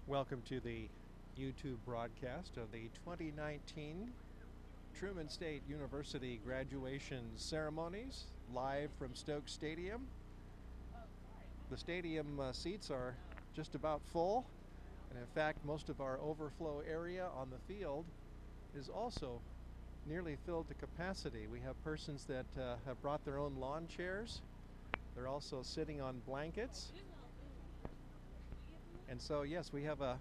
Welcome to the YouTube broadcast of the 2019 Truman State University graduation ceremonies, live from Stokes Stadium. The stadium seats are just about full, and in fact most of our overflow area on the field is also nearly filled to capacity. We have persons that have brought their own lawn chairs. They're also sitting on blankets. And so yes, we have a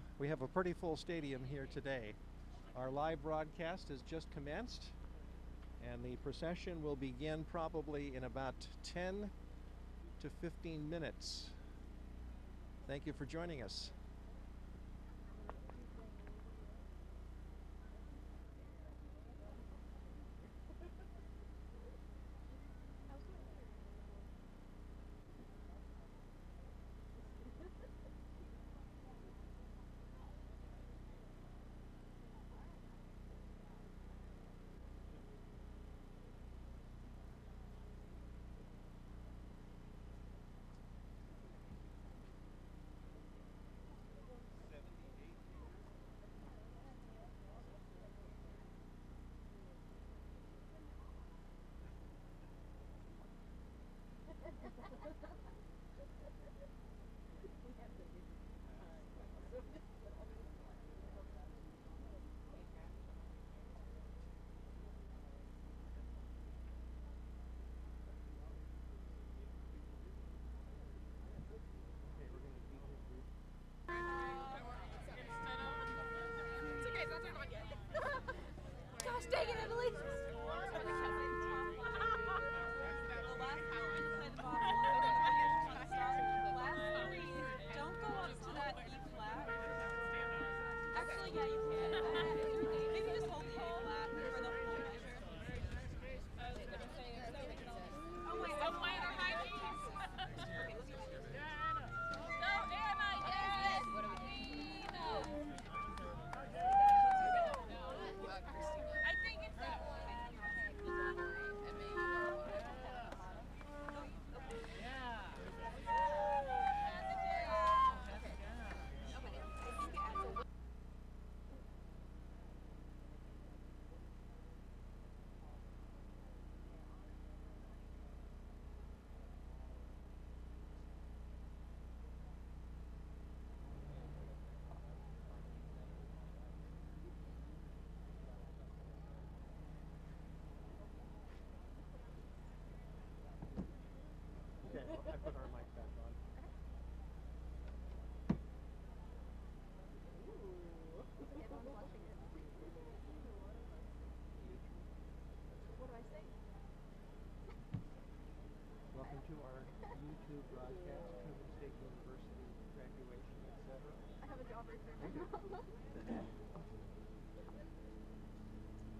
pretty full stadium here today. Our live broadcast has just commenced, and the procession will begin probably in about 10 to 15 minutes. Thank you for joining us. Gosh dang it, Emily! Don't go up to that E flat. Actually, yeah, you can. Maybe just hold the A flat for the whole measure. Oh wait, I'm playing our high knees. No, Anna, yes! What do we do? No. I think it's that one. Okay, I put our mic back on. Everyone's watching it. What do I say? Welcome to our YouTube broadcast, Truman State University graduation, etc. I have a job right there.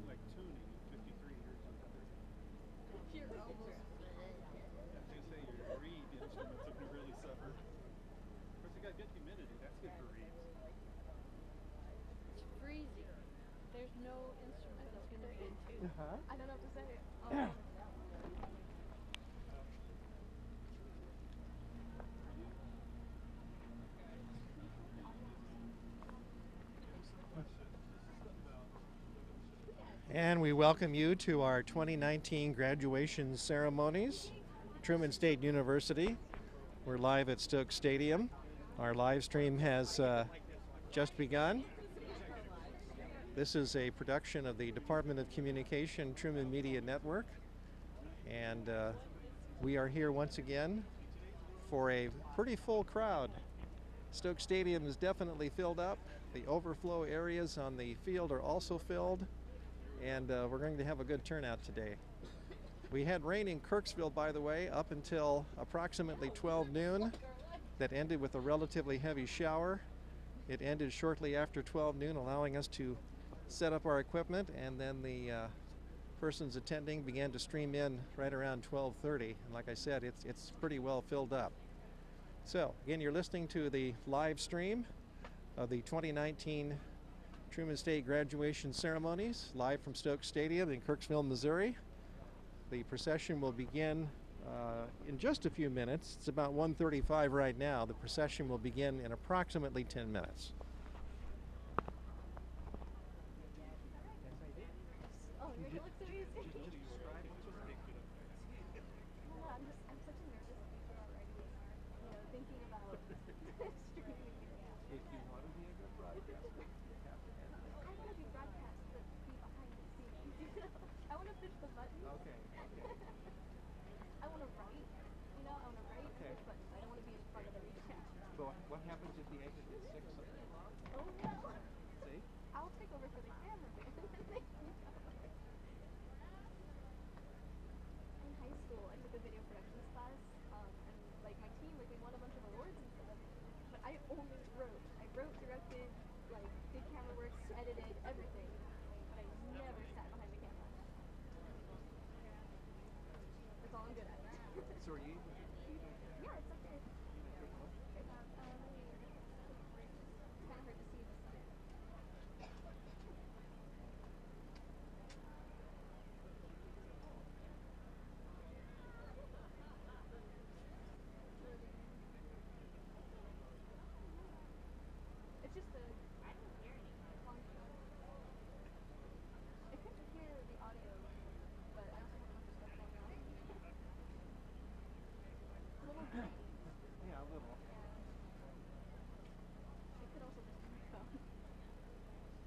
Like tuning at 53 years old. You're almost. I was gonna say your reed instruments if you really suffer. Of course, you got good humidity. That's good for reeds. It's freezing. There's no instrument that's going to be in tune. I don't know what to say. And we welcome you to our 2019 graduation ceremonies, Truman State University. We're live at Stokes Stadium. Our live stream has just begun. This is a production of the Department of Communication Truman Media Network. And we are here once again for a pretty full crowd. Stokes Stadium is definitely filled up. The overflow areas on the field are also filled. And we're going to have a good turnout today. We had rain in Kirksville, by the way, up until approximately 12 noon. That ended with a relatively heavy shower. It ended shortly after 12 noon, allowing us to set up our equipment, and then the persons attending began to stream in right around 12:30. And like I said, it's pretty well filled up. So again, you're listening to the live stream of the 2019 Truman State graduation ceremonies, live from Stokes Stadium in Kirksville, Missouri. The procession will begin in just a few minutes. It's about 1:35 right now. The procession will begin in approximately 10 minutes. the buttons. Okay. Okay. I want to write, you know, I want to write and Okay. push buttons. I don't want to be in front of everything. So what happens if the exit gets sick someday? Oh no. See? I'll take over for the cameraman. In high school, I took a video productions class, and like my team, like we won a bunch of awards and stuff. But I only wrote. I wrote, directed, like did camera work, edited, everything. But I never sat behind the camera. That's all I'm good at. So are you? Yeah, it's okay. It's kind of hard to see this side. It's just a I don't hear anything. Long shot. I couldn't hear the audio, but I also have a bunch of stuff going on. A little grainy. Yeah, a little. Yeah. It could also just be my phone.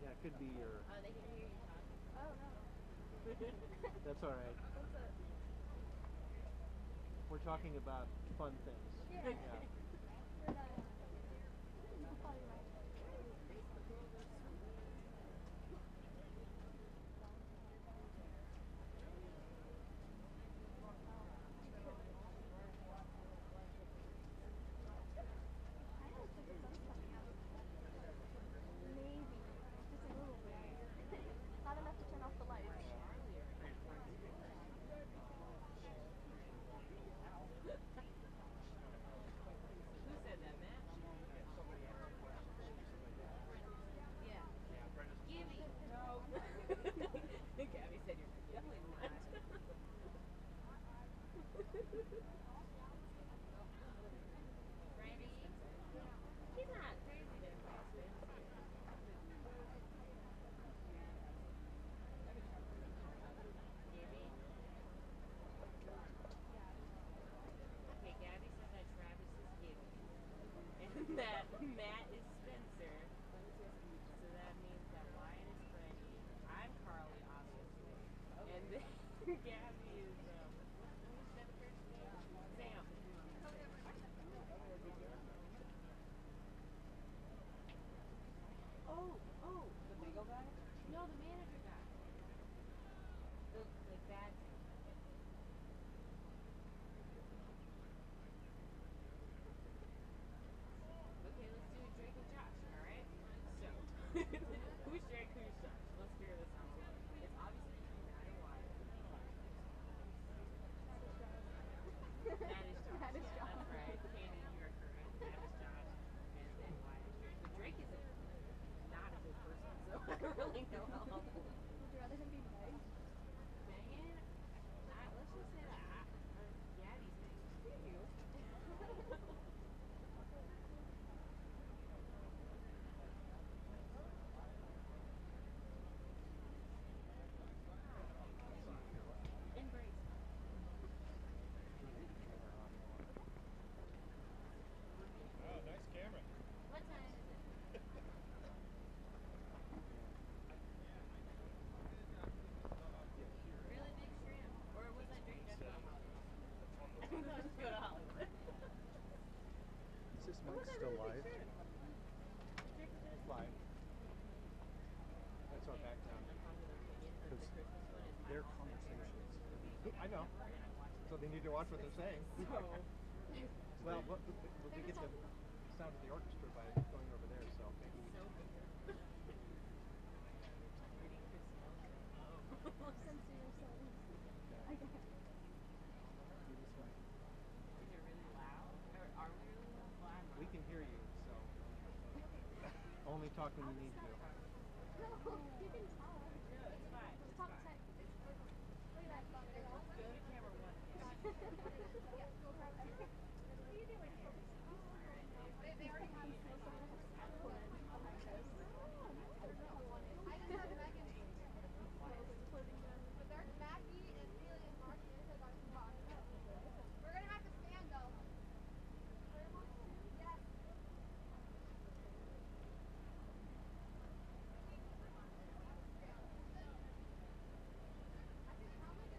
Yeah, it could be your. Oh, they can hear you talking. Oh no. That's all right. What's up? We're talking about fun things. Yeah. Yeah. We're not. You're probably right. I don't think the sun's coming out. Maybe. Just a little bit. Not enough to turn off the lights. Who said that, Matt? Yeah. Gibby. No. Gabby said you're definitely not. Randy? He's not crazy that fast, man. Gibby? Okay, Gabby says that Travis is Gibby. And that Matt is Spencer. So that means that Wyatt is Freddie. I'm Carly, obviously. And then Gabby is, who's that person's name? Sam. Oh, the bagel guy? No, the manager guy. The bad thing. Okay, let's do Drake and Josh, alright? So, who's Drake, who's Josh? Let's figure this out. It's obviously between Matt and Wyatt. Matt is Josh. Matt is Yeah, Josh. that's right. Katie, you are correct. Matt is Josh, and then Wyatt is Drake. But Drake is not a good person, so I don't really know how helpful. Would you rather him be nice? Megan, let's just say that Gabby's name. Thank you. Embrace. Oh, nice camera. What time is it? Really big shrimp? Or was that Drake just go to Hollywood? Just go to Hollywood. Is this mic still live? Live. That's our background. Because their conversations. I know. So they need to watch what they're saying. Well, we get the sound of the orchestra by going over there, so maybe we So good. Pretty Chris Censor yourself. I got it. do this way. Is it really loud? Or are we really loud? Well, I'm We not. can hear you, so only talk when you need to. No, you can talk. No, it's fine. Just It's talk fine. tech. Look at that. Let's go to camera one. Yeah, go grab that. What are you doing? They already have most of them have planned behind us. I don't know how one is. I just heard Megan. Clothing them. But there's Maggie and Haley and Mark and Isaac on the box. We're gonna have to stand though. Yes. I think how much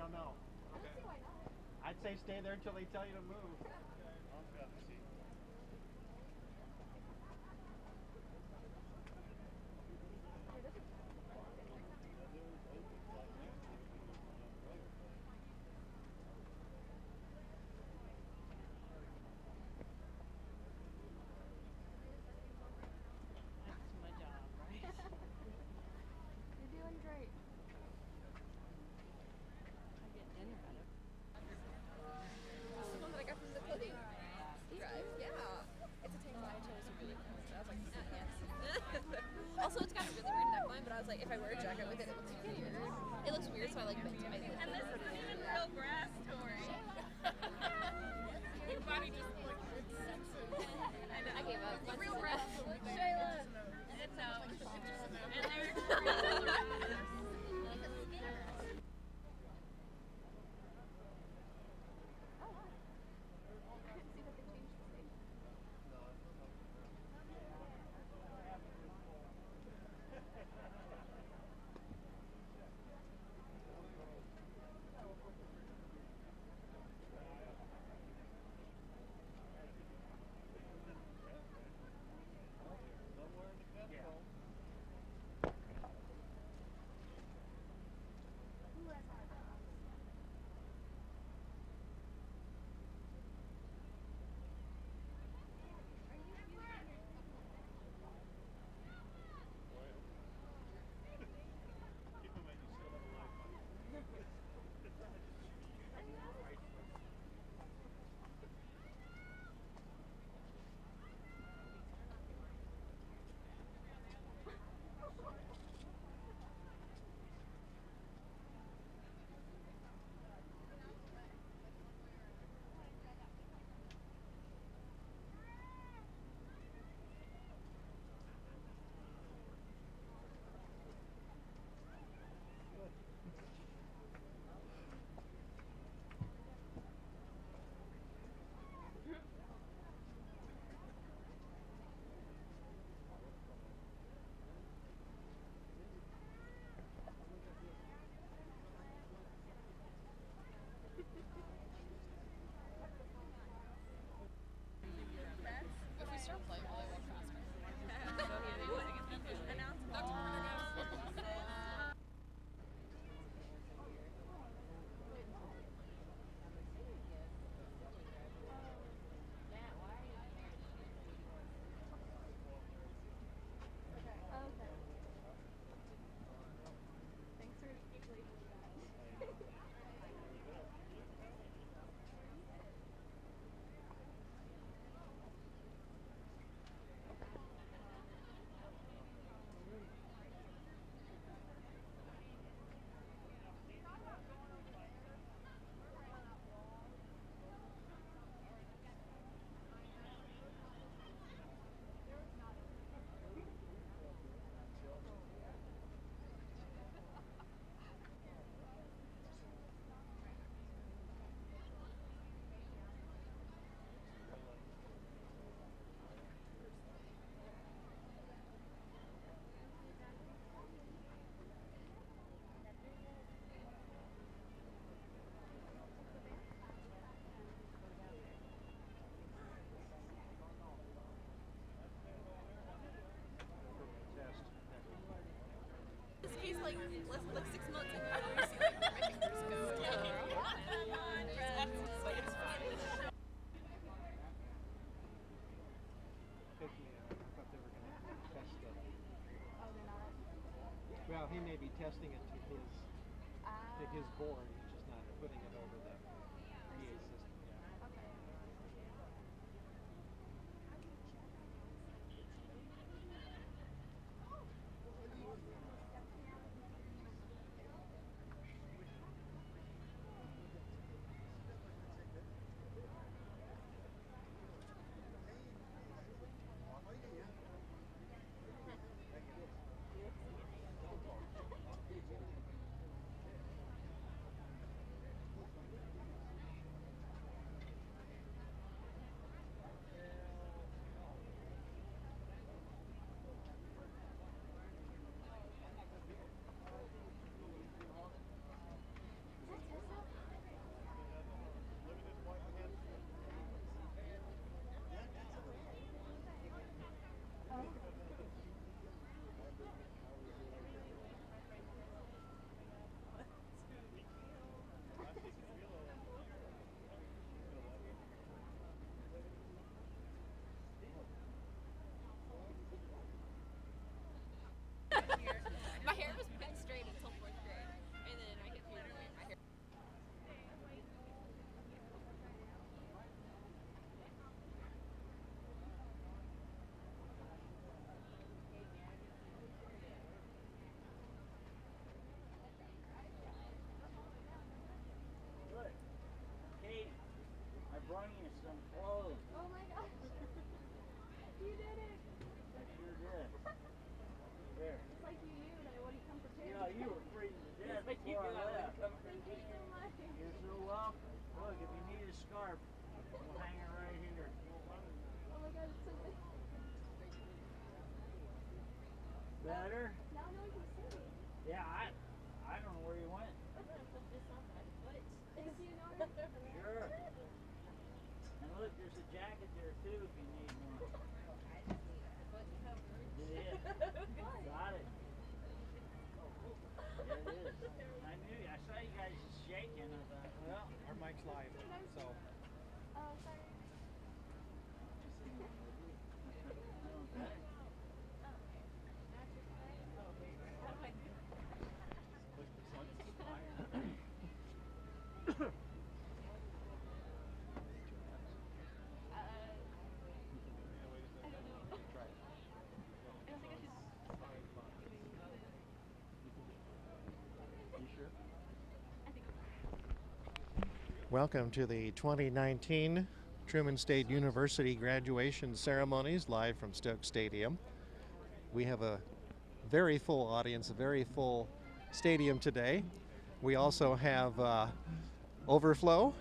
don't know. I don't see why not. I'd say stay there until they tell you to move. Mom's got the seat. That's my job, right? You're doing great. I get dinner out of. This is one that I got from the clothing drive. Yeah. It's a tank that I chose really cool. So I was like, yes. Also, it's got a really weird neckline, but I was like, if I wear a jacket with it, it looks weird. It looks weird, so I like bent to my lip. And this isn't even real grass, Tori. Your body just like I gave up. the real grass. Shayla. And no. And they're Oh, wow. I didn't see that they changed the station. Somewhere in the Catskills. Ooh, I saw that. Are you using your Keep them in, you still have a lifeline. If we start playing, will I walk faster? Matt, why are you married? Okay. Thanks for explaining that. This case, like 6 months ago, I see like my fingers go. But it's fine. Picky, I thought they were going to test it. Oh, they're not. Well, he may be testing it to his board. He's just not putting it over the PA system. Yeah. Okay. Better? Now no one can see me. Yeah, I don't know where you went. I'm gonna put this on my foot. Do you know Sure. And look, there's a jacket there too if you need one. I just need a foot covered. Yeah. Got it. There it is. I knew you. I saw you guys just shaking. I thought, well, Our mic's live, so. Oh, sorry. Welcome to the 2019 Truman State University graduation ceremonies live from Stokes Stadium. We have a very full audience, a very full stadium today. We also have overflow.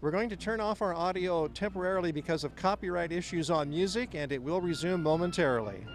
We're going to turn off our audio temporarily because of copyright issues on music, and it will resume momentarily.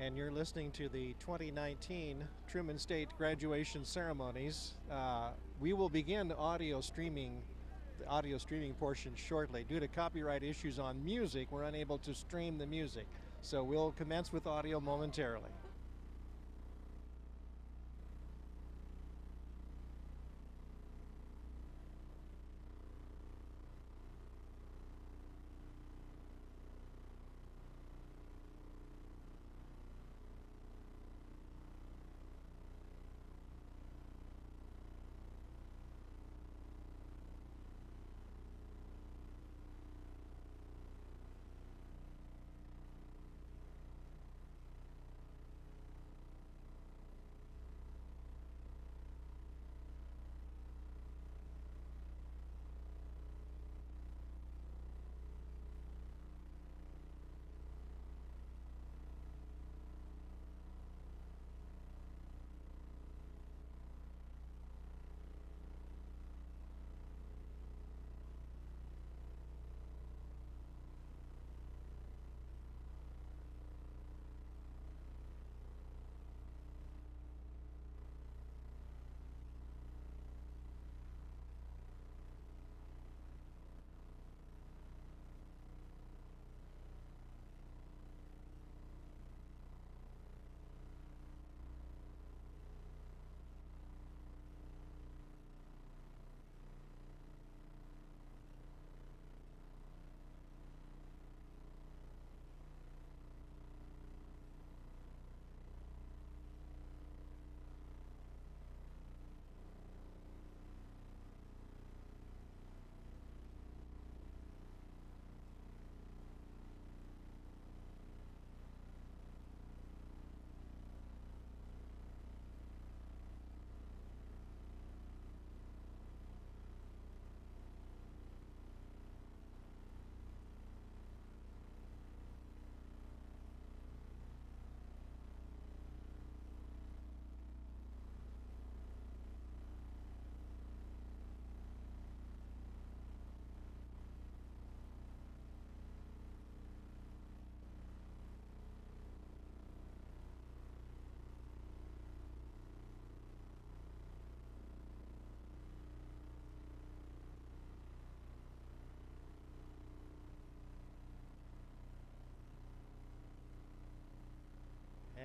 and you're listening to the 2019 Truman State graduation ceremonies. We will begin the audio streaming portion shortly. Due to copyright issues on music, we're unable to stream the music. So we'll commence with audio momentarily.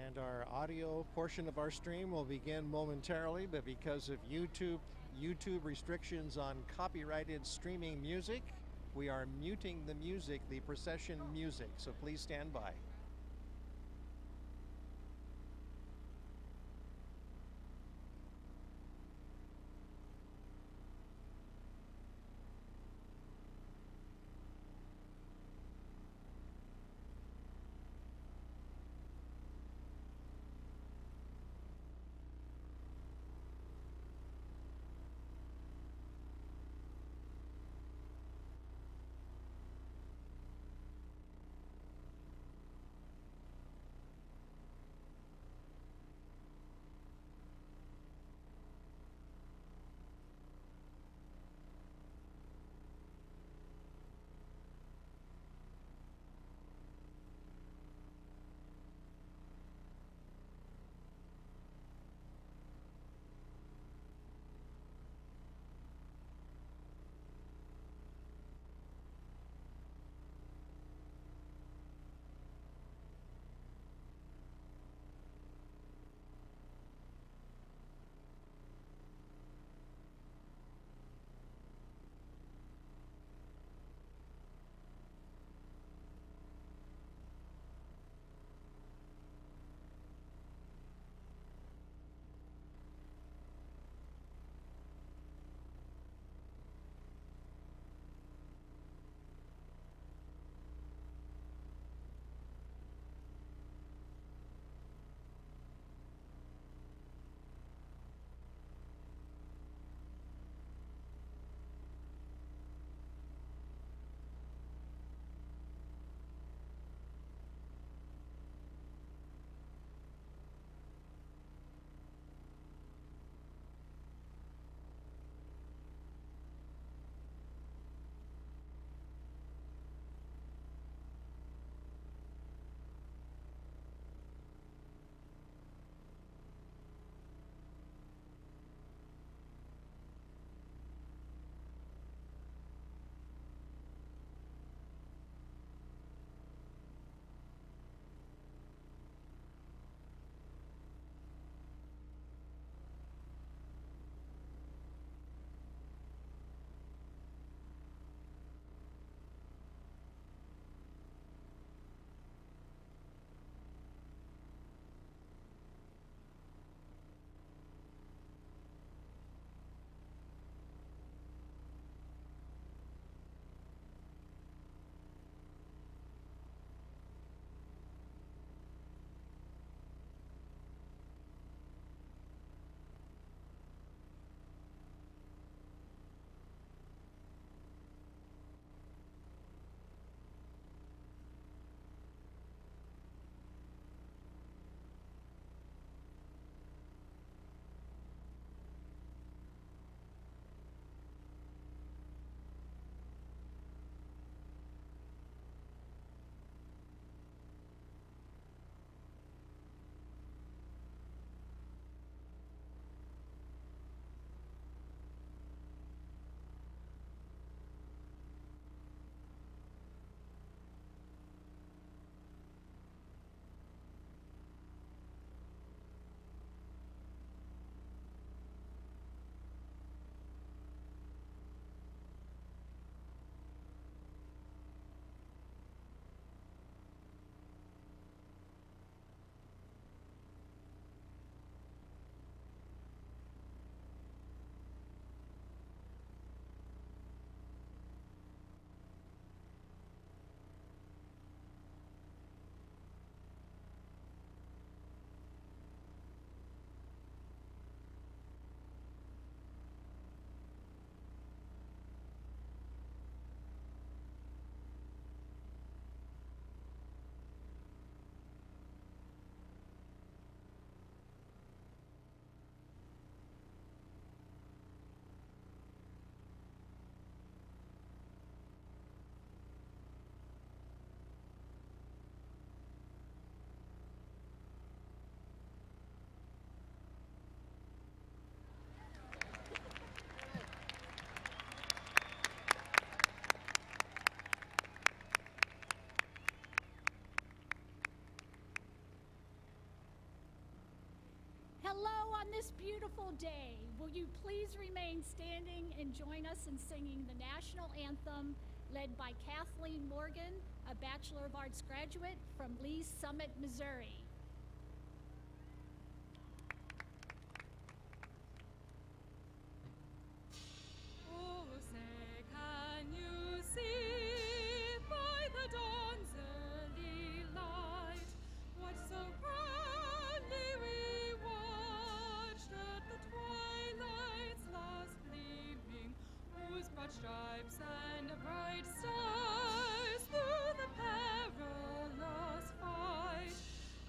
And our audio portion of our stream will begin momentarily, but because of YouTube restrictions on copyrighted streaming music, we are muting the music, the procession music, so please stand by. this beautiful day, will you please remain standing and join us in singing the national anthem led by Kathleen Morgan, a Bachelor of Arts graduate from Lee's Summit, Missouri. Oh, say, can you see by the dawn's early light what so proudly we watched at the twilight's last gleaming, whose broad stripes and bright stars through the perilous fight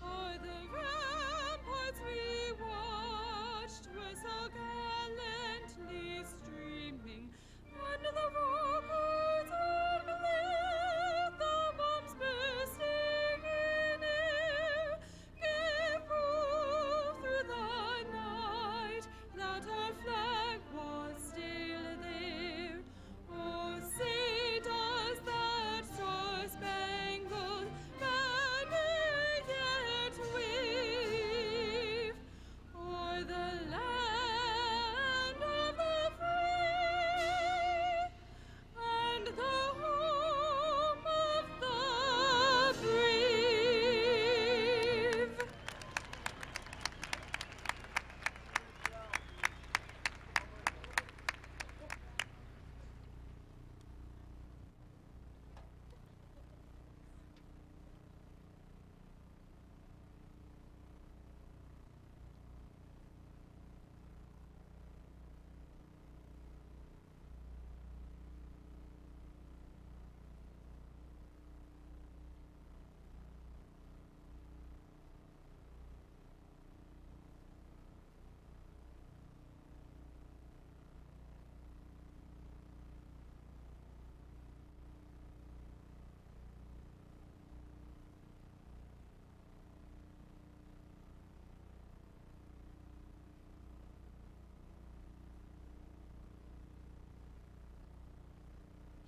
o'er the ramparts we watched were so gallantly streaming, and the rockets underneath, the bombs bursting in air, gave proof through the night that our flag was still there. Oh, say does that star-spangled banner yet wave o'er the land of the free and the home of the brave?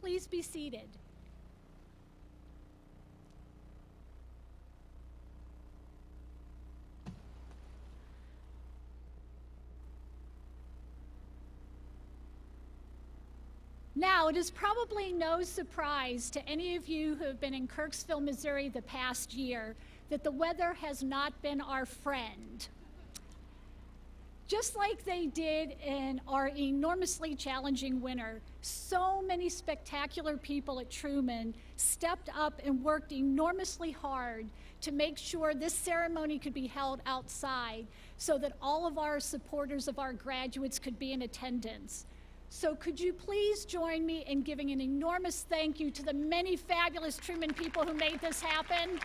Please be seated. Now, it is probably no surprise to any of you who have been in Kirksville, Missouri the past year that the weather has not been our friend. Just like they did in our enormously challenging winter, so many spectacular people at Truman stepped up and worked enormously hard to make sure this ceremony could be held outside so that all of our supporters of our graduates could be in attendance. So could you please join me in giving an enormous thank you to the many fabulous Truman people who made this happen?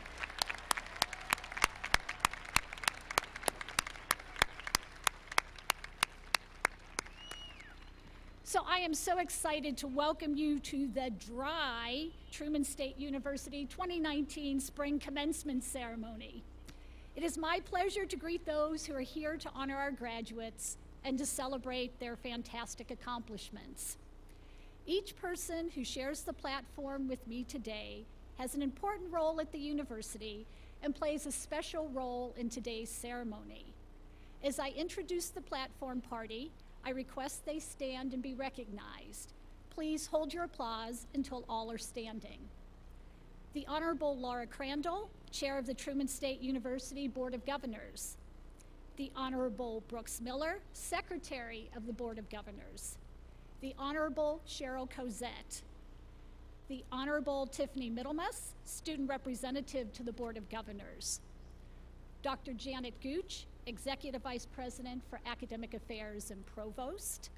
So I am so excited to welcome you to the dry Truman State University 2019 Spring Commencement Ceremony. It is my pleasure to greet those who are here to honor our graduates and to celebrate their fantastic accomplishments. Each person who shares the platform with me today has an important role at the university and plays a special role in today's ceremony. As I introduce the platform party, I request they stand and be recognized. Please hold your applause until all are standing. The Honorable Laura Crandall, Chair of the Truman State University Board of Governors. The Honorable Brooks Miller, Secretary of the Board of Governors. The Honorable Cheryl Cosette. The Honorable Tiffany Middlemas, Student Representative to the Board of Governors. Dr. Janet Gooch, Executive Vice President for Academic Affairs and Provost.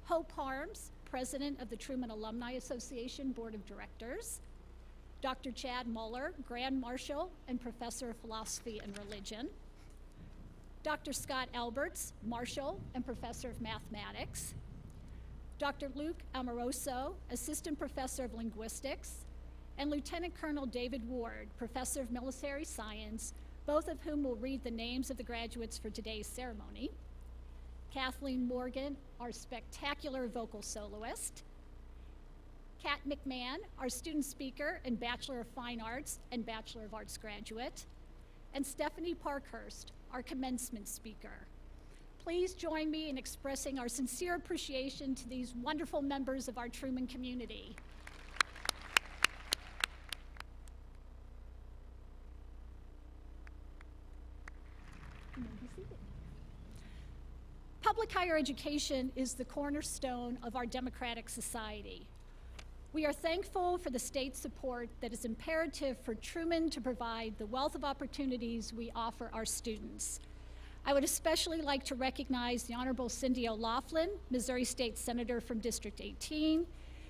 Hope Harms, President of the Truman Alumni Association Board of Directors. Dr. Chad Muller, Grand Marshal and Professor of Philosophy and Religion. Dr. Scott Alberts, Marshal and Professor of Mathematics. Dr. Luke Amoroso, Assistant Professor of Linguistics, and Lieutenant Colonel David Ward, Professor of Military Science, both of whom will read the names of the graduates for today's ceremony. Kathleen Morgan, our spectacular vocal soloist. Kat Mcmahon, our student speaker and Bachelor of Fine Arts and Bachelor of Arts graduate. And Stefanie Parkhurst, our commencement speaker. please join me in expressing our sincere appreciation to these wonderful members of our Truman community. You may be seated. Public higher education is the cornerstone of our democratic society. We are thankful for the state's support that is imperative for Truman to provide the wealth of opportunities we offer our students. I would especially like to recognize the Honorable Cindy O'Laughlin, Missouri State Senator from District 18,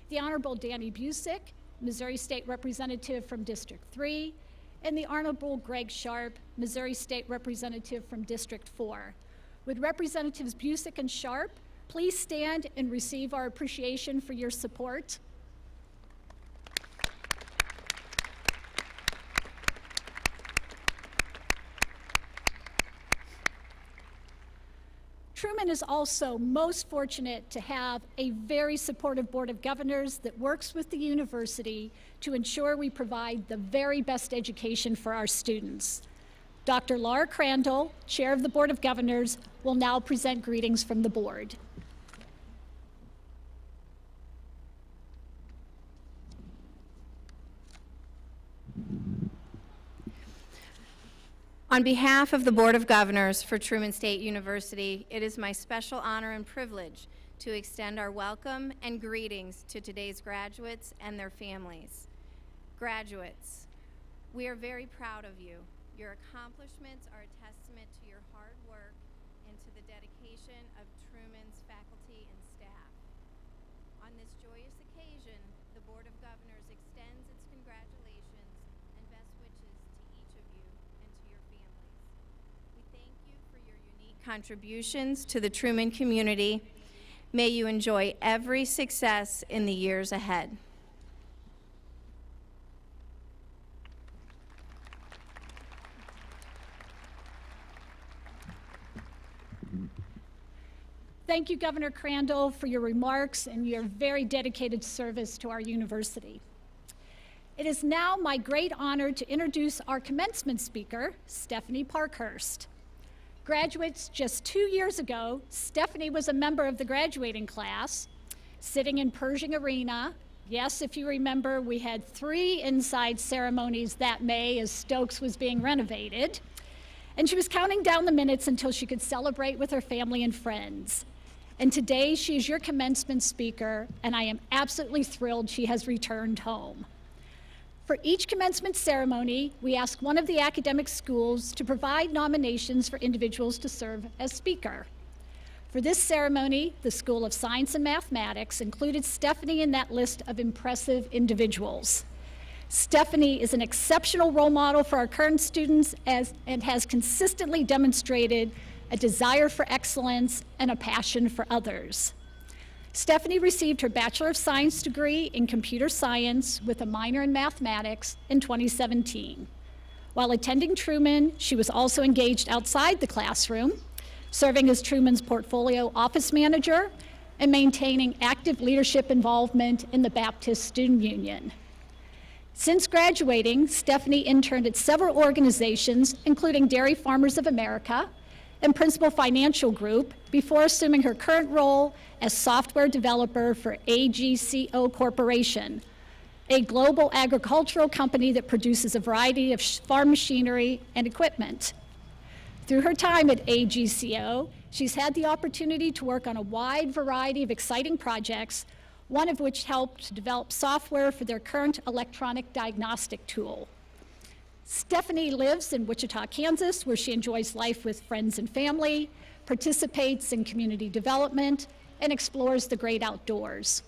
the Honorable Danny Busick, Missouri State Representative from District 3, and the Honorable Greg Sharp, Missouri State Representative from District 4. Would Representatives Busick and Sharp please stand and receive our appreciation for your support? Truman is also most fortunate to have a very supportive Board of Governors that works with the university to ensure we provide the very best education for our students. Dr. Laura Crandall, Chair of the Board of Governors, will now present greetings from the board. On behalf of the Board of Governors for Truman State University, it is my special honor and privilege to extend our welcome and greetings to today's graduates and their families. Graduates, we are very proud of you. Your accomplishments are a testament to your hard work and to the dedication of Truman's faculty and staff. On this joyous occasion, the Board of Governors extends its congratulations and best wishes to each of you and to your families. We thank you for your unique contributions to the Truman community. May you enjoy every success in the years ahead. Thank you, Governor Crandall, for your remarks and your very dedicated service to our university. It is now my great honor to introduce our commencement speaker, Stefanie Parkhurst. Graduates, just 2 years ago, Stefanie was a member of the graduating class, sitting in Pershing Arena. Yes, if you remember, we had 3 inside ceremonies that May as Stokes was being renovated. And she was counting down the minutes until she could celebrate with her family and friends. And today she is your commencement speaker, and I am absolutely thrilled she has returned home. For each commencement ceremony, we ask one of the academic schools to provide nominations for individuals to serve as speaker. For this ceremony, the School of Science and Mathematics included Stefanie in that list of impressive individuals. Stefanie is an exceptional role model for our current students and has consistently demonstrated a desire for excellence and a passion for others. Stefanie received her Bachelor of Science degree in Computer Science with a minor in Mathematics in 2017. While attending Truman, she was also engaged outside the classroom, serving as Truman's portfolio office manager and maintaining active leadership involvement in the Baptist Student Union. Since graduating, Stefanie interned at several organizations, including Dairy Farmers of America and Principal Financial Group, before assuming her current role as software developer for AGCO Corporation, a global agricultural company that produces a variety of farm machinery and equipment. Through her time at AGCO, she's had the opportunity to work on a wide variety of exciting projects, one of which helped develop software for their current electronic diagnostic tool. Stefanie lives in Wichita, Kansas, where she enjoys life with friends and family, participates in community development, and explores the great outdoors.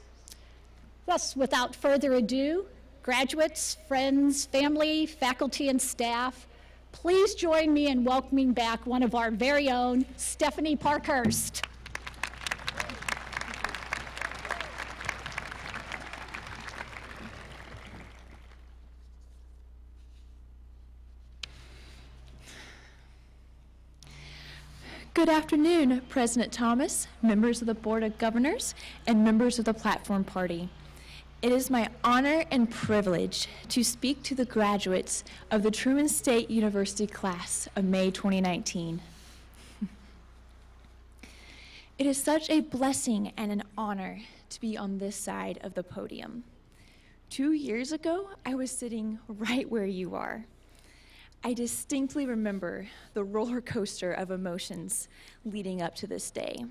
Thus, without further ado, graduates, friends, family, faculty, and staff, please join me in welcoming back one of our very own, Stefanie Parkhurst. Good afternoon, President Thomas, members of the Board of Governors, and members of the Platform Party. It is my honor and privilege to speak to the graduates of the Truman State University class of May 2019. It is such a blessing and an honor to be on this side of the podium. 2 years ago, I was sitting right where you are. I distinctly remember the roller coaster of emotions leading up to this day.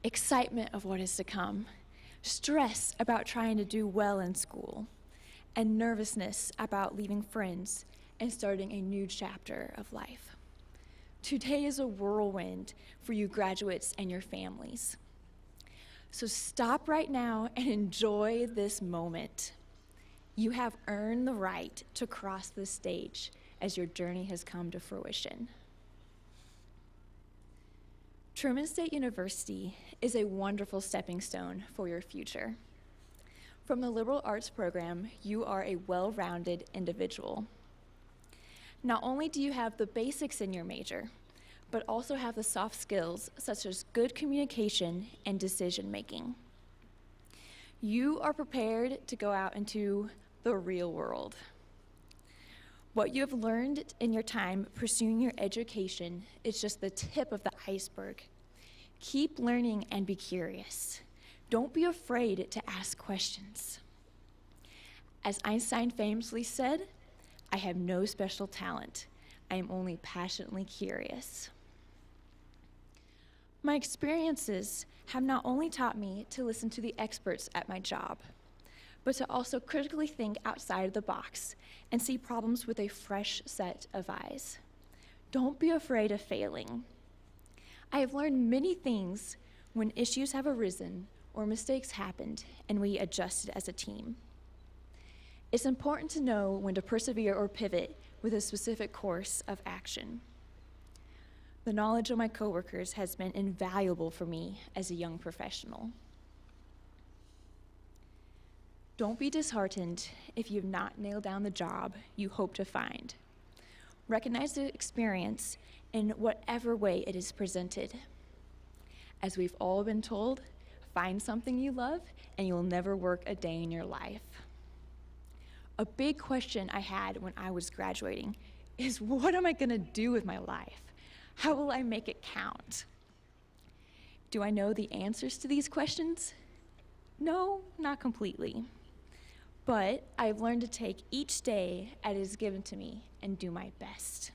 Excitement of what is to come, stress about trying to do well in school, and nervousness about leaving friends and starting a new chapter of life. Today is a whirlwind for you graduates and your families. So stop right now and enjoy this moment. You have earned the right to cross this stage as your journey has come to fruition. Truman State University is a wonderful stepping stone for your future. From the liberal arts program, you are a well-rounded individual. Not only do you have the basics in your major, but also have the soft skills such as good communication and decision-making. You are prepared to go out into the real world. What you have learned in your time pursuing your education is just the tip of the iceberg. Keep learning and be curious. Don't be afraid to ask questions. As Einstein famously said, I have no special talent. I am only passionately curious. My experiences have not only taught me to listen to the experts at my job, but to also critically think outside the box and see problems with a fresh set of eyes. Don't be afraid of failing. I have learned many things when issues have arisen or mistakes happened and we adjusted as a team. It's important to know when to persevere or pivot with a specific course of action. The knowledge of my coworkers has been invaluable for me as a young professional. Don't be disheartened if you've not nailed down the job you hope to find. Recognize the experience in whatever way it is presented. As we've all been told, find something you love and you will never work a day in your life. A big question I had when I was graduating is, what am I gonna do with my life? How will I make it count? Do I know the answers to these questions? No, not completely. But I've learned to take each day as it is given to me and do my best.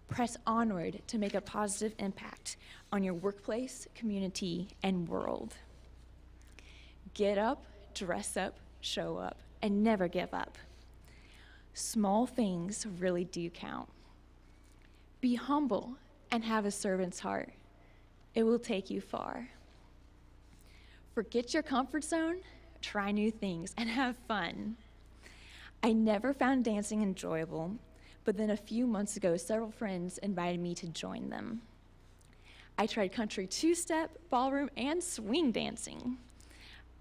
Press onward to make a positive impact on your workplace, community, and world. Get up, dress up, show up, and never give up. Small things really do count. Be humble and have a servant's heart. It will take you far. Forget your comfort zone, try new things, and have fun. I never found dancing enjoyable, but then a few months ago, several friends invited me to join them. I tried country two-step, ballroom, and swing dancing.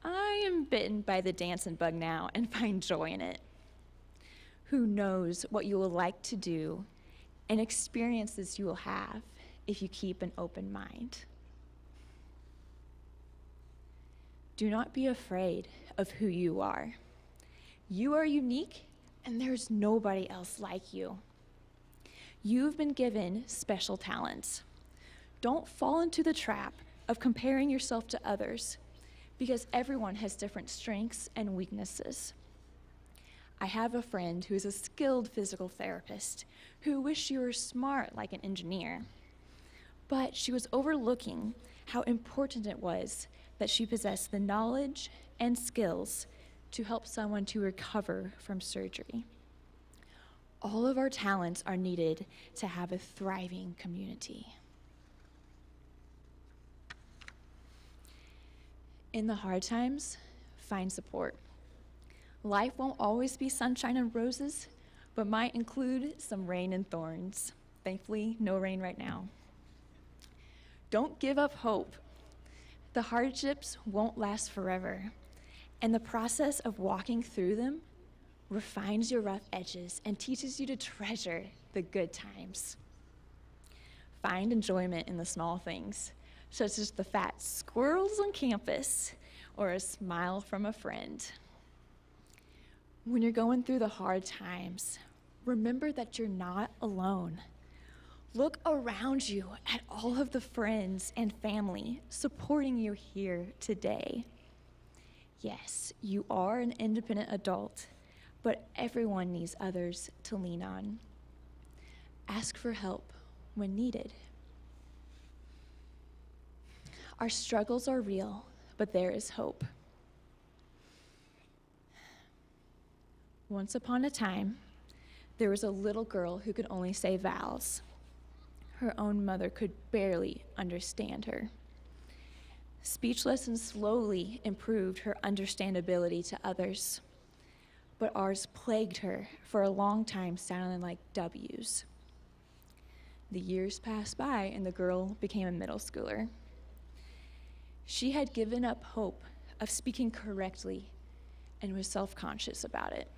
I am bitten by the dancing bug now and find joy in it. Who knows what you will like to do and experiences you will have if you keep an open mind. Do not be afraid of who you are. You are unique, and there's nobody else like you. You've been given special talents. Don't fall into the trap of comparing yourself to others, because everyone has different strengths and weaknesses. I have a friend who is a skilled physical therapist who wished she were smart like an engineer, but she was overlooking how important it was that she possessed the knowledge and skills to help someone to recover from surgery. All of our talents are needed to have a thriving community. In the hard times, find support. Life won't always be sunshine and roses, but might include some rain and thorns. Thankfully, no rain right now. Don't give up hope. The hardships won't last forever, and the process of walking through them refines your rough edges and teaches you to treasure the good times. Find enjoyment in the small things, such as the fat squirrels on campus or a smile from a friend. When you're going through the hard times, remember that you're not alone. Look around you at all of the friends and family supporting you here today. Yes, you are an independent adult, but everyone needs others to lean on. Ask for help when needed. Our struggles are real, but there is hope. Once upon a time, there was a little girl who could only say vowels. Her own mother could barely understand her. Speech lessons slowly improved her understandability to others, but ours plagued her for a long time, sounding like W's. The years passed by and the girl became a middle schooler. She had given up hope of speaking correctly and was self-conscious about it.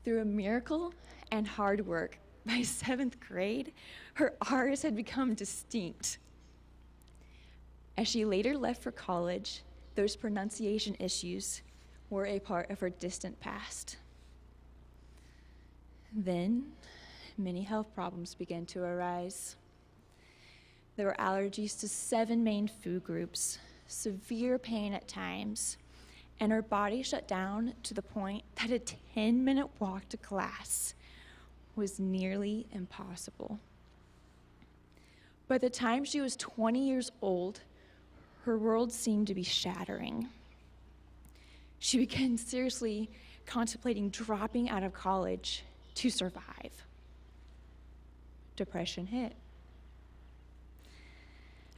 Through a miracle and hard work, by 7th grade, her R's had become distinct. As she later left for college, those pronunciation issues were a part of her distant past. Then, many health problems began to arise. There were allergies to 7 main food groups, severe pain at times, and her body shut down to the point that a 10-minute walk to class was nearly impossible. By the time she was 20 years old, her world seemed to be shattering. She began seriously contemplating dropping out of college to survive. Depression hit.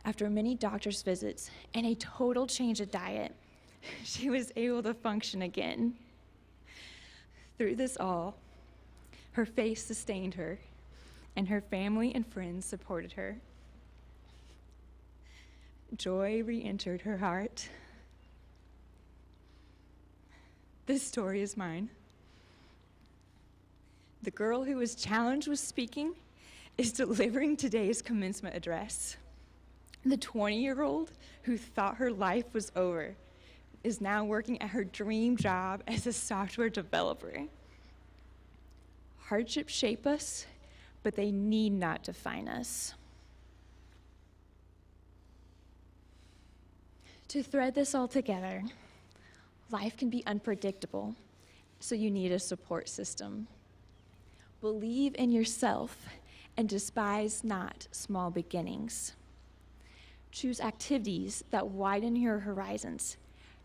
After many doctor's visits and a total change of diet, she was able to function again. Through this all, her faith sustained her, and her family and friends supported her. Joy re-entered her heart. This story is mine. The girl who was challenged with speaking is delivering today's commencement address. The 20-year-old who thought her life was over is now working at her dream job as a software developer. Hardships shape us, but they need not define us. To thread this all together, life can be unpredictable, so you need a support system. Believe in yourself and despise not small beginnings. Choose activities that widen your horizons,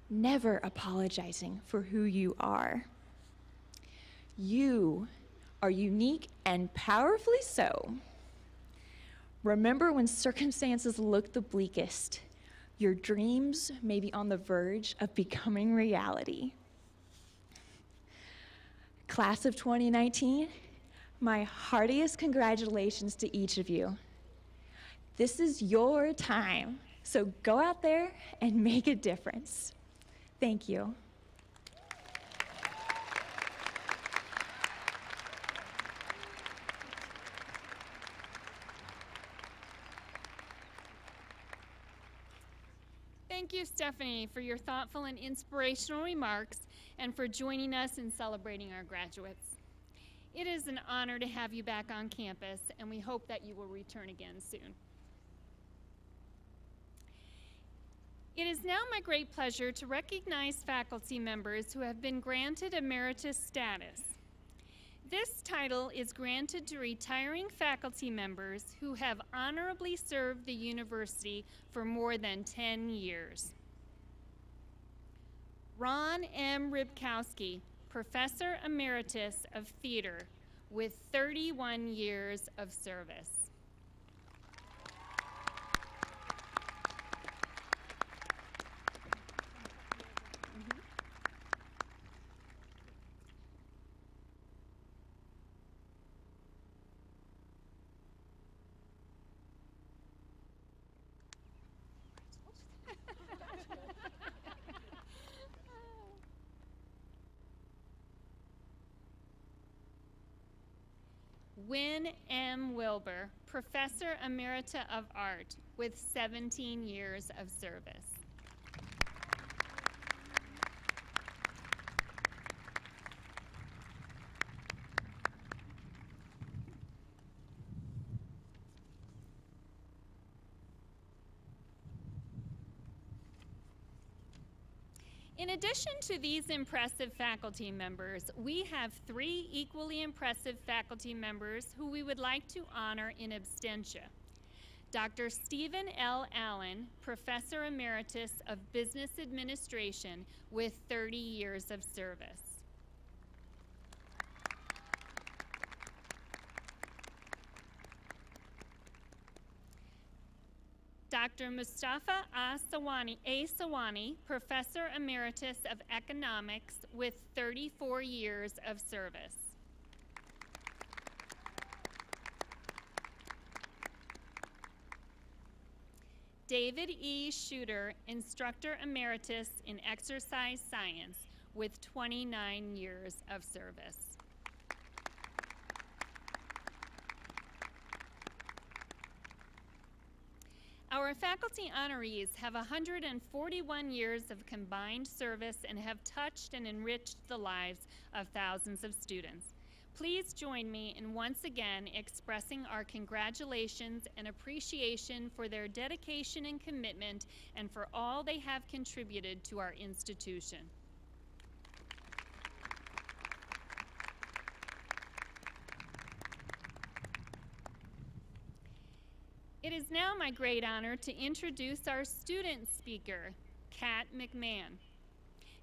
never apologizing for who you are. You are unique and powerfully so. Remember when circumstances look the bleakest, your dreams may be on the verge of becoming reality. Class of 2019, my heartiest congratulations to each of you. This is your time, so go out there and make a difference. Thank you. Thank you, Stefanie, for your thoughtful and inspirational remarks and for joining us in celebrating our graduates. It is an honor to have you back on campus, and we hope that you will return again soon. It is now my great pleasure to recognize faculty members who have been granted emeritus status. This title is granted to retiring faculty members who have honorably served the university for more than 10 years. Ron M. Rybkowski, Professor Emeritus of Theater, with 31 years of service. Wynne M. Wilbur, Professor Emerita of Art, with 17 years of service. In addition to these impressive faculty members, we have 3 equally impressive faculty members who we would like to honor in absentia. Dr. Stephen L. Allen, Professor Emeritus of Business Administration with 30 years of service. Dr. Mustafa A. Sawani, Professor Emeritus of Economics with 34 years of service. David E. Shooter, Instructor Emeritus in Exercise Science with 29 years of service. Our faculty honorees have 141 years of combined service and have touched and enriched the lives of thousands of students. Please join me in once again expressing our congratulations and appreciation for their dedication and commitment and for all they have contributed to our institution. It is now my great honor to introduce our student speaker, Kat Mcmahon.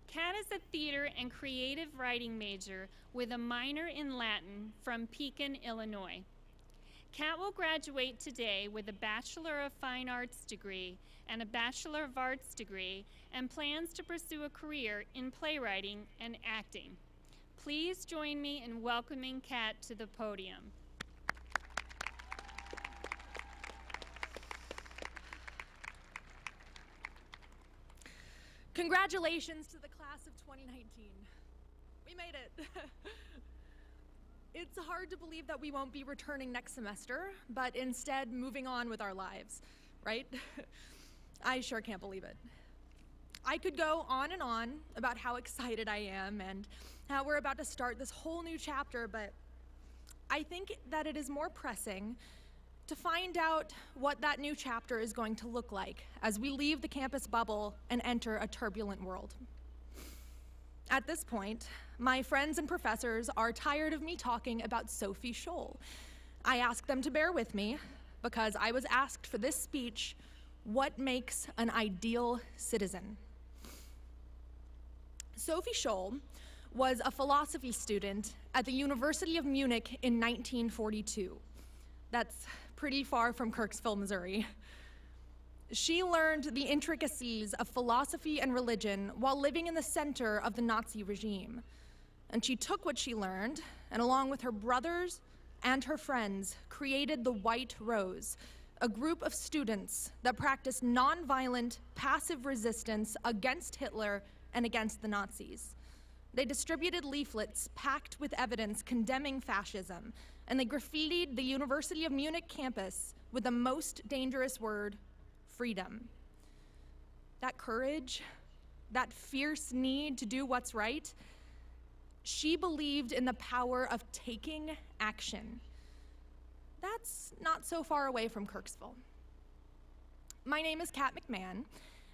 Kat is a theater and creative writing major with a minor in Latin from Pekin, Illinois. Kat will graduate today with a Bachelor of Fine Arts degree and a Bachelor of Arts degree and plans to pursue a career in playwriting and acting. Please join me in welcoming Kat to the podium. Congratulations to the class of 2019. We made it. It's hard to believe that we won't be returning next semester, but instead moving on with our lives, right? I sure can't believe it. I could go on and on about how excited I am and how we're about to start this whole new chapter, but I think that it is more pressing to find out what that new chapter is going to look like as we leave the campus bubble and enter a turbulent world. At this point, my friends and professors are tired of me talking about Sophie Scholl. I ask them to bear with me because I was asked for this speech, what makes an ideal citizen? Sophie Scholl was a philosophy student at the University of Munich in 1942. That's pretty far from Kirksville, Missouri. She learned the intricacies of philosophy and religion while living in the center of the Nazi regime. And she took what she learned, and along with her brothers and her friends, created the White Rose, a group of students that practiced nonviolent, passive resistance against Hitler and against the Nazis. They distributed leaflets packed with evidence condemning fascism, and they graffitied the University of Munich campus with the most dangerous word, freedom. That courage, that fierce need to do what's right, she believed in the power of taking action. That's not so far away from Kirksville. My name is Kat Mcmahon,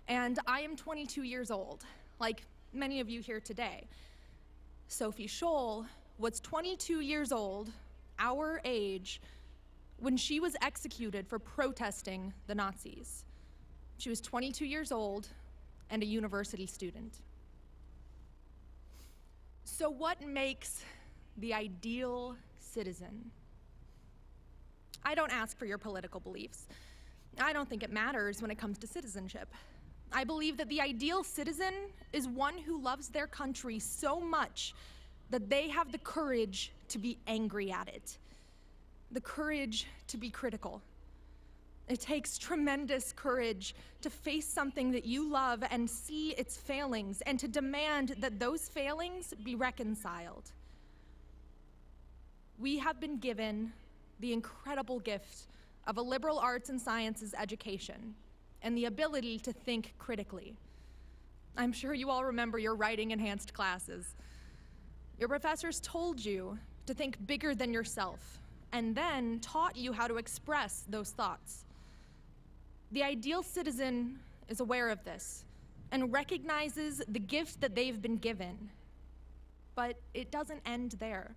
and I am 22 years old, like many of you here today. Sophie Scholl was 22 years old, our age, when she was executed for protesting the Nazis. She was 22 years old and a university student. So what makes the ideal citizen? I don't ask for your political beliefs. I don't think it matters when it comes to citizenship. I believe that the ideal citizen is one who loves their country so much that they have the courage to be angry at it, the courage to be critical. It takes tremendous courage to face something that you love and see its failings and to demand that those failings be reconciled. We have been given the incredible gift of a liberal arts and sciences education and the ability to think critically. I'm sure you all remember your writing-enhanced classes. Your professors told you to think bigger than yourself and then taught you how to express those thoughts. The ideal citizen is aware of this and recognizes the gift that they've been given. But it doesn't end there.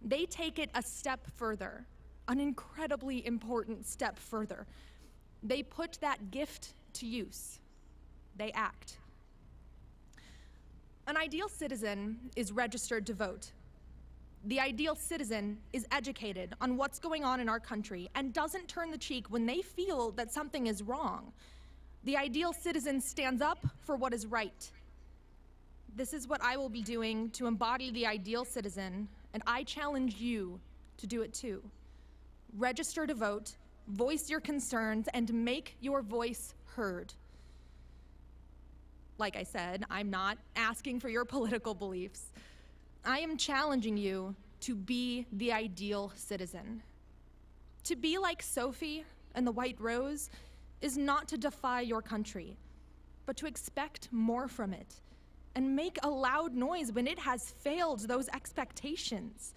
They take it a step further, an incredibly important step further. They put that gift to use. They act. An ideal citizen is registered to vote. The ideal citizen is educated on what's going on in our country and doesn't turn the cheek when they feel that something is wrong. The ideal citizen stands up for what is right. This is what I will be doing to embody the ideal citizen, and I challenge you to do it too. Register to vote, voice your concerns, and make your voice heard. Like I said, I'm not asking for your political beliefs. I am challenging you to be the ideal citizen. To be like Sophie and the White Rose is not to defy your country, but to expect more from it and make a loud noise when it has failed those expectations.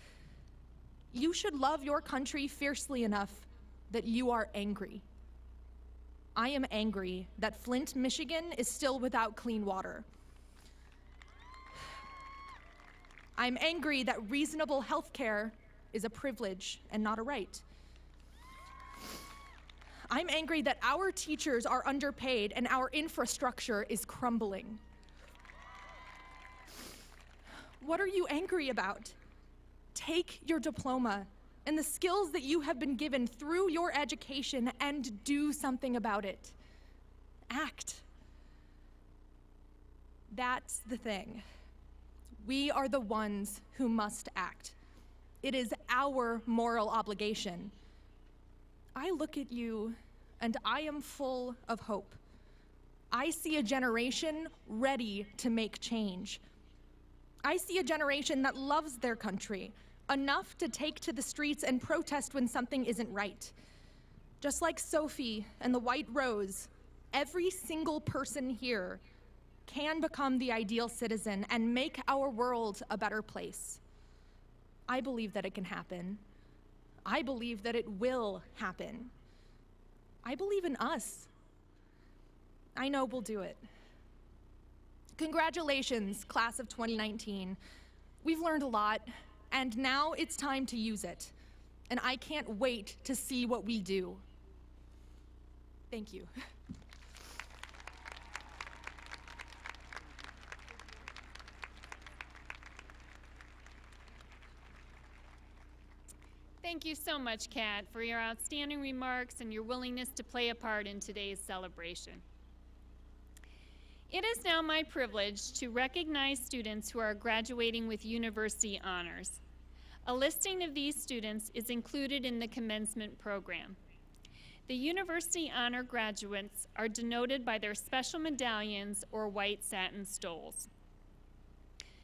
You should love your country fiercely enough that you are angry. I am angry that Flint, Michigan is still without clean water. I'm angry that reasonable health care is a privilege and not a right. I'm angry that our teachers are underpaid and our infrastructure is crumbling. What are you angry about? Take your diploma and the skills that you have been given through your education and do something about it. Act. That's the thing. We are the ones who must act. It is our moral obligation. I look at you and I am full of hope. I see a generation ready to make change. I see a generation that loves their country enough to take to the streets and protest when something isn't right. Just like Sophie and the White Rose, every single person here can become the ideal citizen and make our world a better place. I believe that it can happen. I believe that it will happen. I believe in us. I know we'll do it. Congratulations, class of 2019. We've learned a lot, and now it's time to use it. And I can't wait to see what we do. Thank you. Thank you so much, Kat, for your outstanding remarks and your willingness to play a part in today's celebration. It is now my privilege to recognize students who are graduating with university honors. A listing of these students is included in the commencement program. The university honor graduates are denoted by their special medallions or white satin stoles.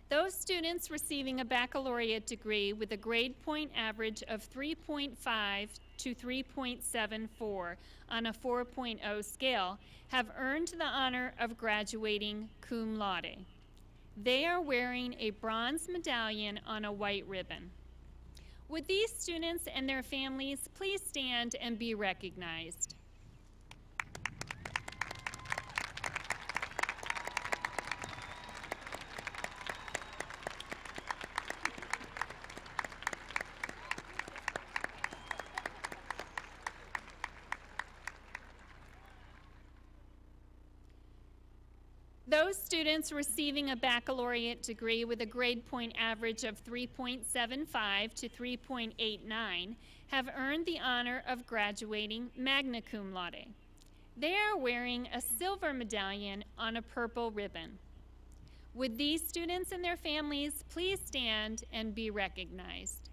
Those students receiving a baccalaureate degree with a grade point average of 3.5 to 3.74 on a 4.0 scale have earned the honor of graduating cum laude. They are wearing a bronze medallion on a white ribbon. Would these students and their families please stand and be recognized? Those students receiving a baccalaureate degree with a grade point average of 3.75 to 3.89 have earned the honor of graduating magna cum laude. They are wearing a silver medallion on a purple ribbon. Would these students and their families please stand and be recognized?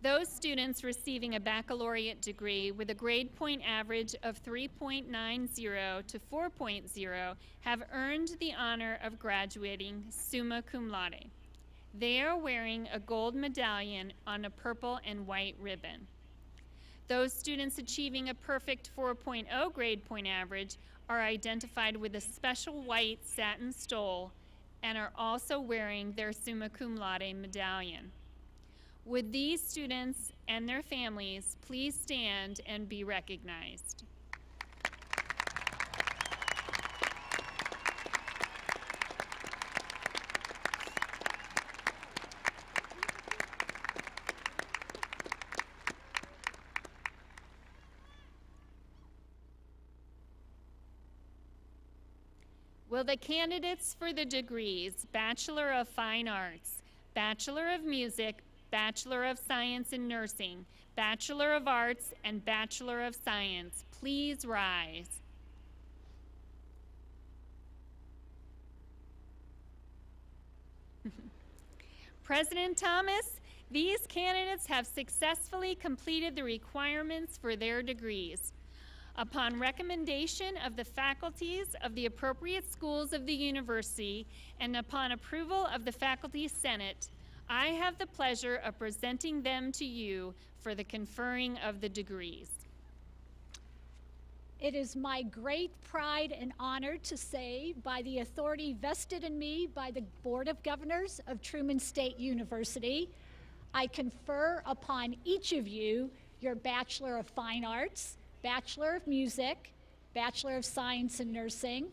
Those students receiving a baccalaureate degree with a grade point average of 3.90 to 4.0 have earned the honor of graduating summa cum laude. They are wearing a gold medallion on a purple and white ribbon. Those students achieving a perfect 4.0 grade point average are identified with a special white satin stole and are also wearing their summa cum laude medallion. Would these students and their families please stand and be recognized? Will the candidates for the degrees Bachelor of Fine Arts, Bachelor of Music, Bachelor of Science in Nursing, Bachelor of Arts, and Bachelor of Science please rise? President Thomas, these candidates have successfully completed the requirements for their degrees. Upon recommendation of the faculties of the appropriate schools of the university and upon approval of the Faculty Senate, I have the pleasure of presenting them to you for the conferring of the degrees. It is my great pride and honor to say, by the authority vested in me by the Board of Governors of Truman State University, I confer upon each of you your Bachelor of Fine Arts, Bachelor of Music, Bachelor of Science in Nursing,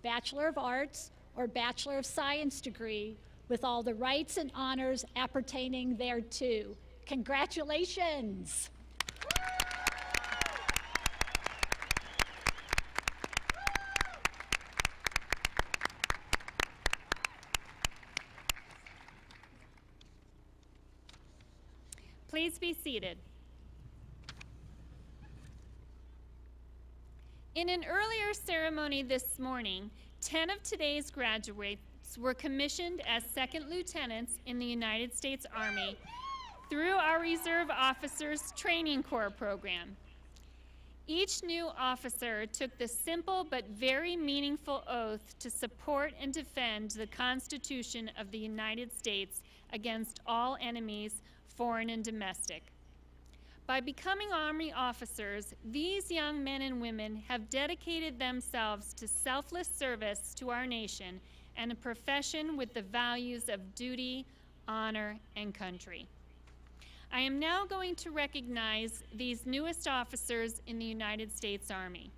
Bachelor of Arts, or Bachelor of Science degree with all the rights and honors appertaining thereto. Congratulations! Please be seated. In an earlier ceremony this morning, 10 of today's graduates were commissioned as second lieutenants in the United States Army through our Reserve Officers Training Corps program. Each new officer took the simple but very meaningful oath to support and defend the Constitution of the United States against all enemies, foreign and domestic. By becoming Army officers, these young men and women have dedicated themselves to selfless service to our nation and a profession with the values of duty, honor, and country. I am now going to recognize these newest officers in the United States Army.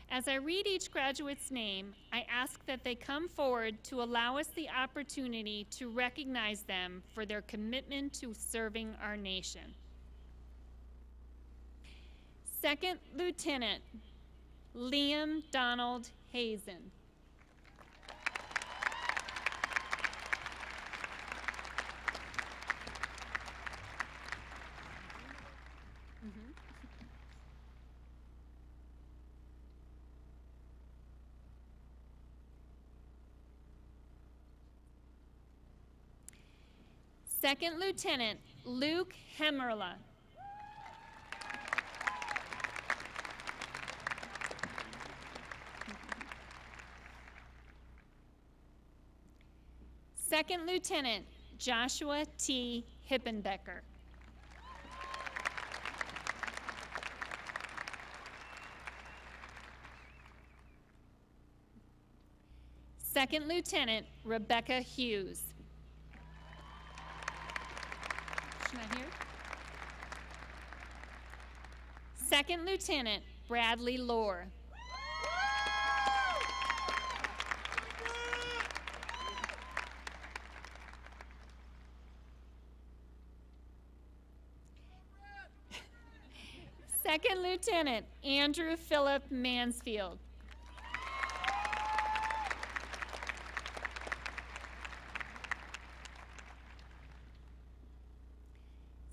As I read each graduate's name, I ask that they come forward to allow us the opportunity to recognize them for their commitment to serving our nation. Second Lieutenant Liam Donald Hazen. Second Lieutenant Luke Hemmerle. Second Lieutenant Joshua T. Hippenbecker. Second Lieutenant Rebecca Hughes. She's not here. Second Lieutenant Bradley Lohr. Second Lieutenant Andrew Philip Mansfield.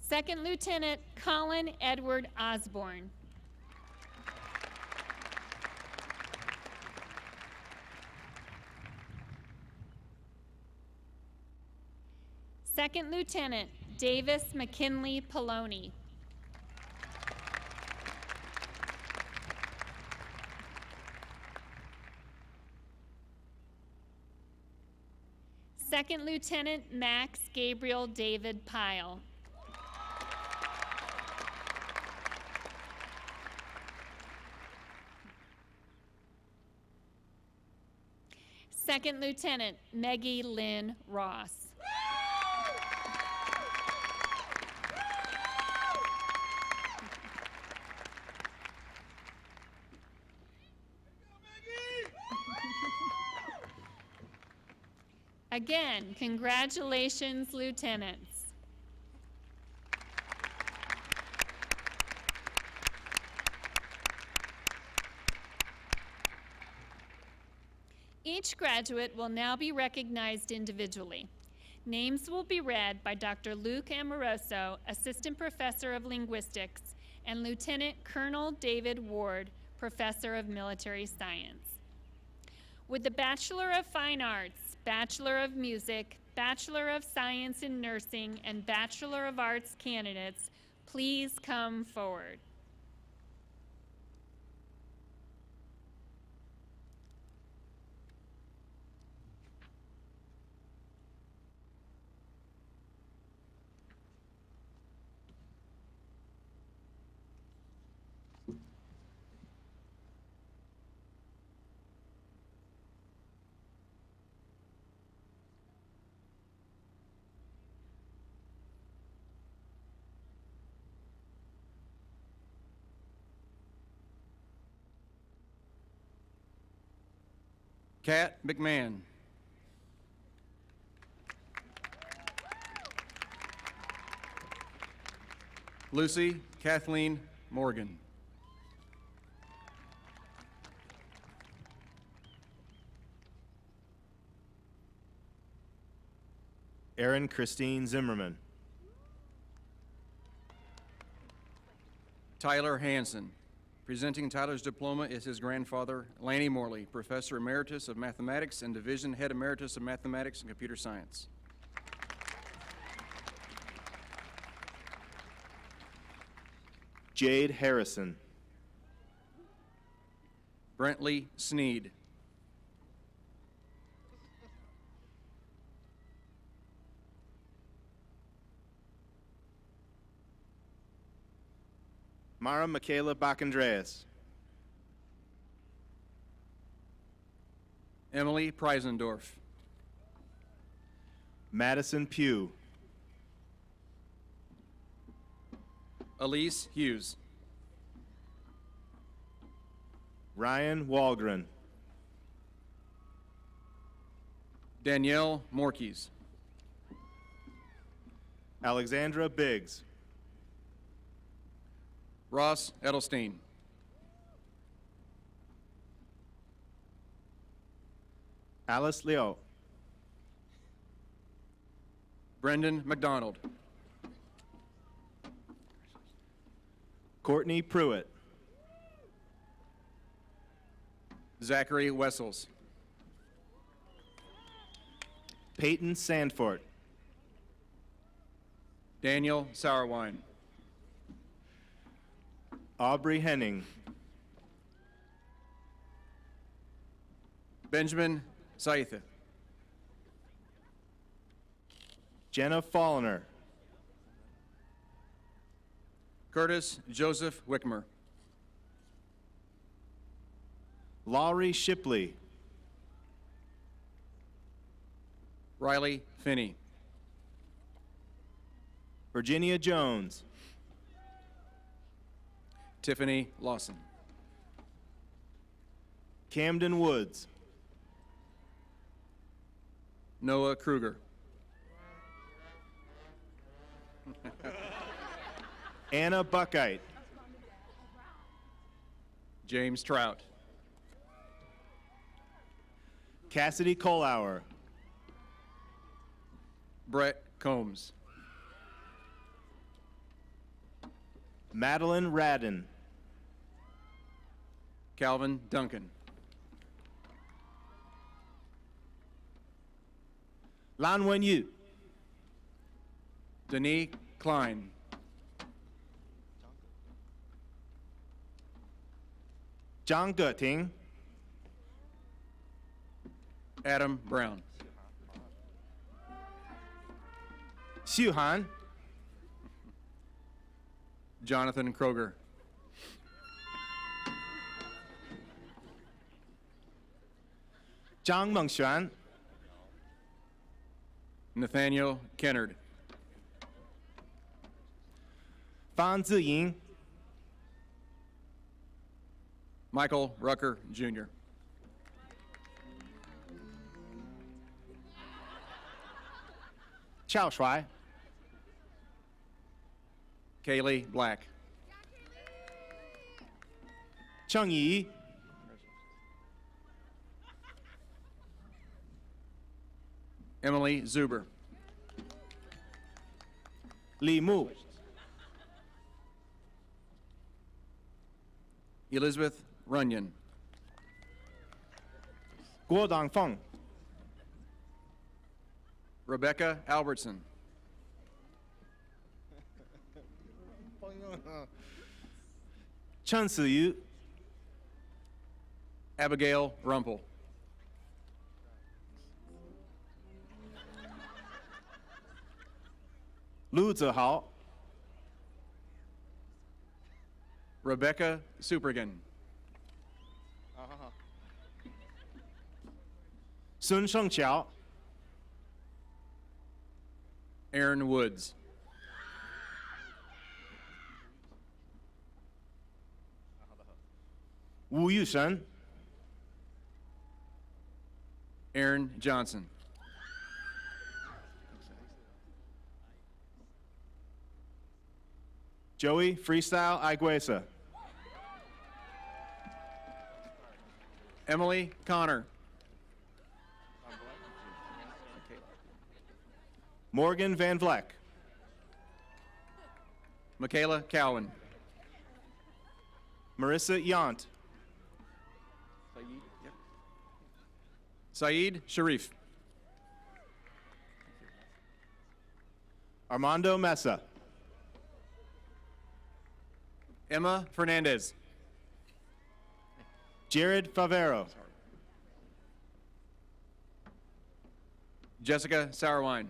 Second Lieutenant Colin Edward Osborne. Second Lieutenant Davis McKinley Poloni. Second Lieutenant Max Gabriel David Pyle. Second Lieutenant Meggie Lynn Ross. Again, congratulations, lieutenants. Each graduate will now be recognized individually. Names will be read by Dr. Luke Amoroso, Assistant Professor of Linguistics, and Lieutenant Colonel David Ward, Professor of Military Science. Would the Bachelor of Fine Arts, Bachelor of Music, Bachelor of Science in Nursing, and Bachelor of Arts candidates please come forward? Kat Mcmahon. Lucy Kathleen Morgan. Erin Christine Zimmerman. Tyler Hansen. Presenting Tyler's diploma is his grandfather, Lanny Morley, Professor Emeritus of Mathematics and Division Head Emeritus of Mathematics and Computer Science. Jade Harrison. Brentley Sneed. Mara Michaela Bach-Andreas. Emily Preisendorf. Madison Pugh. Elise Hughes. Ryan Walgren. Danielle Morkes. Alexandra Biggs. Ross Edelstein. Alice Leo. Brendan McDonald. Courtney Pruitt. Zachary Wessels. Peyton Sandfort. Daniel Sauerwein. Aubrey Henning. Benjamin Saithe. Jenna Fallner. Curtis Joseph Wickmer. Laurie Shipley. Riley Finney. Virginia Jones. Tiffany Lawson. Camden Woods. Noah Kruger. Anna Buckite. James Trout. Cassidy Kohlauer. Brett Combs. Madeline Radden. Calvin Duncan. Lan Wenyu. Denise Klein. Zhang Geting. Adam Brown. Xu Han. Jonathan Kroger. 张梦璇、 Nathaniel Kennard. 方志莹、 Michael Rucker, Jr. 俏帅、 Kaylee Black. 郑怡、 Emily Zuber. 李木、 Elizabeth Runyon. 郭党凤、 Rebecca Albertson. 陈思瑜、 Abigail Rumpel. 卢子豪、 Rebecca Supergan. 孙胜桥、 Aaron Woods. 吴玉神、 Aaron Johnson. Joey Freestyle Iguesa, Emily Connor. Morgan Van Vleck, Michaela Cowan. Marissa Yant, Saeed Sharif. Armando Mesa, Emma Fernandez. Jared Favero, Jessica Sourwine.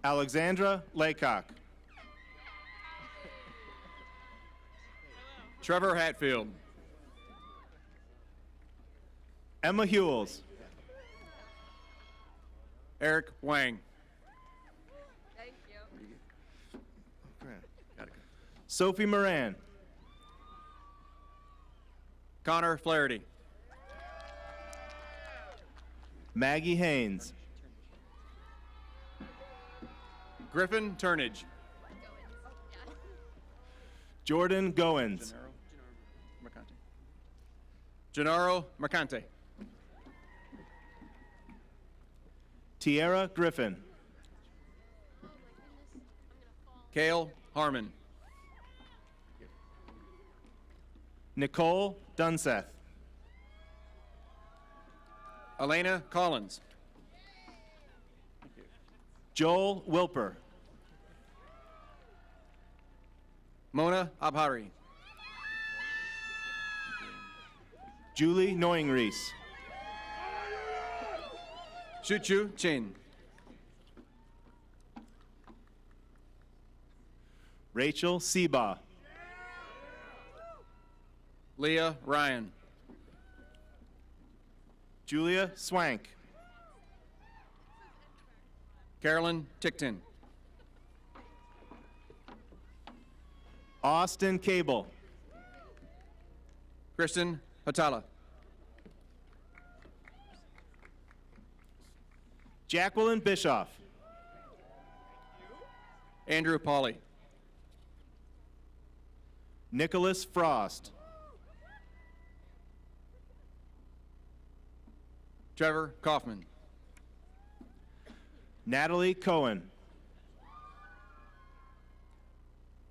Alexandra Laycock, Trevor Hatfield. Emma Hewells, Eric Wang. Thank you. Sophie Moran, Connor Flaherty. Maggie Haynes, Griffin Turnage. Jordan Goins, Gennaro Mercante. Tierra Griffin, Kale Harmon. Nicole Dunseth, Elena Collins. Joel Wilper, Mona Abhari. Julie Noingrees, Shuchu Chin. Rachel Seba, Leah Ryan. Julia Swank, Carolyn Tickton. Austin Cable, Kristen Hatala. Jacqueline Bischoff, Andrew Pauly. Nicholas Frost, Trevor Kaufman. Natalie Cohen,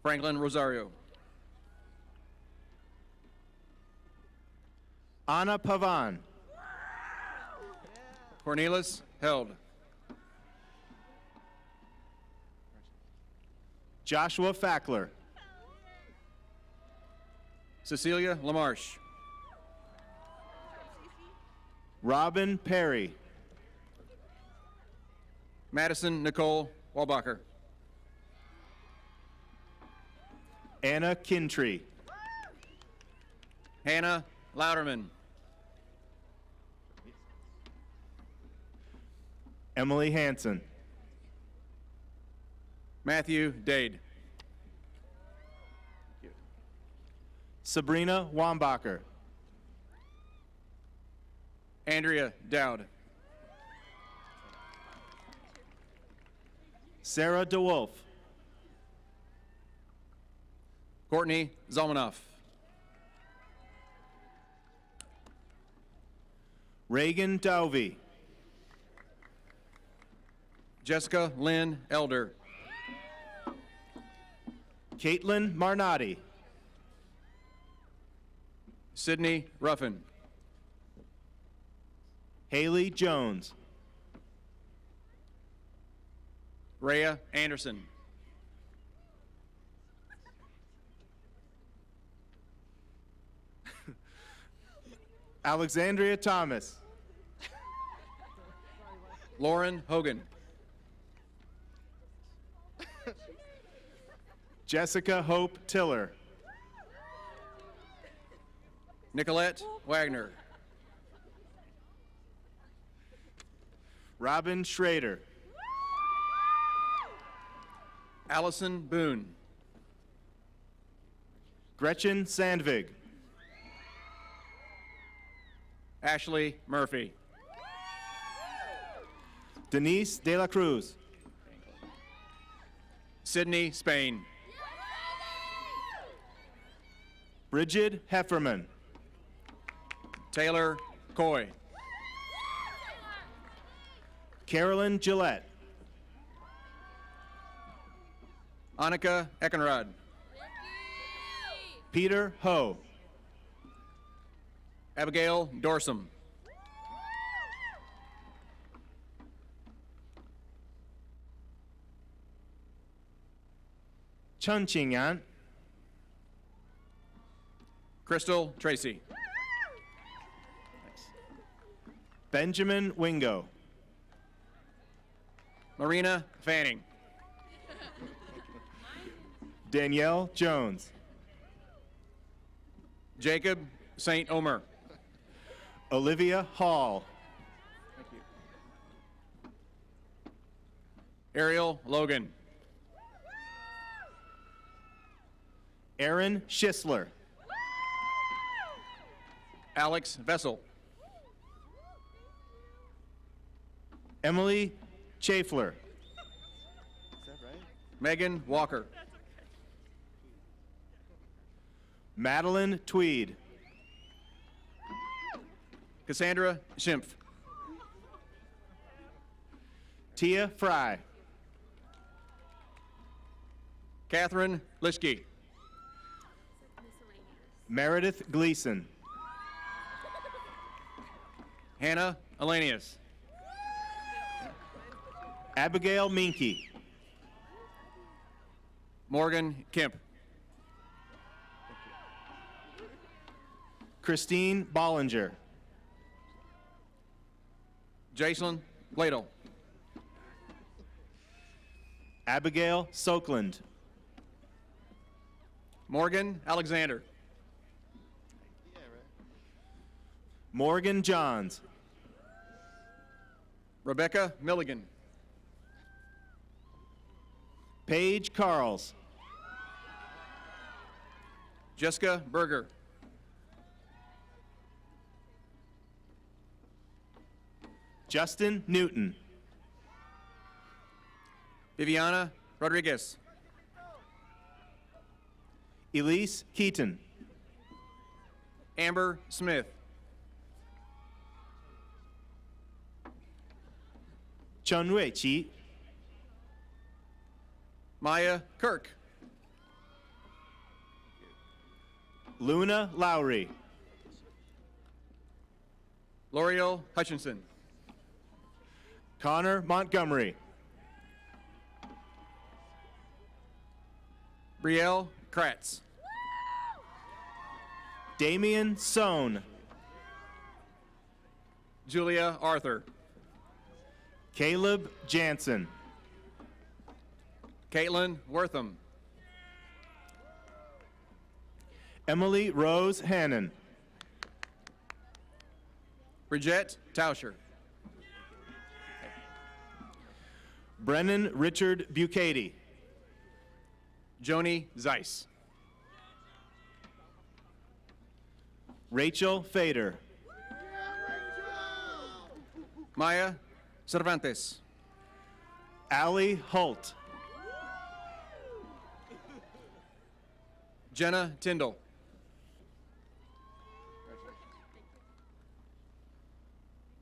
Franklin Rosario. Anna Pavan, Cornelis Held. Joshua Fackler, Cecilia Lamarche. Robin Perry, Madison Nicole Walbacher. Anna Kintree, Hannah Louderman. Emily Hansen. Matthew Dade. Sabrina Wambacher. Andrea Dowd. Sarah DeWolf. Courtney Zalmanoff. Reagan Dovey. Jessica Lynn Elder. Caitlin Marnotti. Sydney Ruffin. Haley Jones. Rhea Anderson. Alexandria Thomas. Lauren Hogan. Jessica Hope Tiller. Nicolette Wagner. Robin Schrader. Allison Boone. Gretchen Sandvig. Ashley Murphy. Denise De La Cruz. Sydney Spain. Bridget Hefferman. Taylor Coy. Carolyn Gillette. Annika Eckenrod. Peter Ho. Abigail Dorsum. Chun Ching-yan. Crystal Tracy. Benjamin Wingo. Marina Fanning. Danielle Jones. Jacob St. Omer. Olivia Hall. Thank you. Ariel Logan. Aaron Schisler. Alex Vessel. Emily Chaffler. Is that right? Megan Walker. Madeline Tweed. Cassandra Schimpf. Tia Fry. Catherine Lischke. Meredith Gleason. Hannah Elanius. Abigail Minky. Morgan Kemp. Christine Bollinger. Jason Ladle. Abigail Soakland. Morgan Alexander. Yeah, right. Morgan Johns. Rebecca Milligan. Paige Carls. Jessica Berger. Justin Newton. Viviana Rodriguez. Elise Keaton. Amber Smith. Chun Wei Chi. Maya Kirk. Luna Lowry. L'Oreal Hutchinson. Connor Montgomery. Brielle Kratz. Damian Sohn. Julia Arthur. Caleb Jansen. Caitlin Wortham. Emily Rose Hannon. Bridget Tauscher. Brennan Richard Bucati. Joni Zeiss. Rachel Fader. Maya Cervantes. Allie Holt. Jenna Tyndall.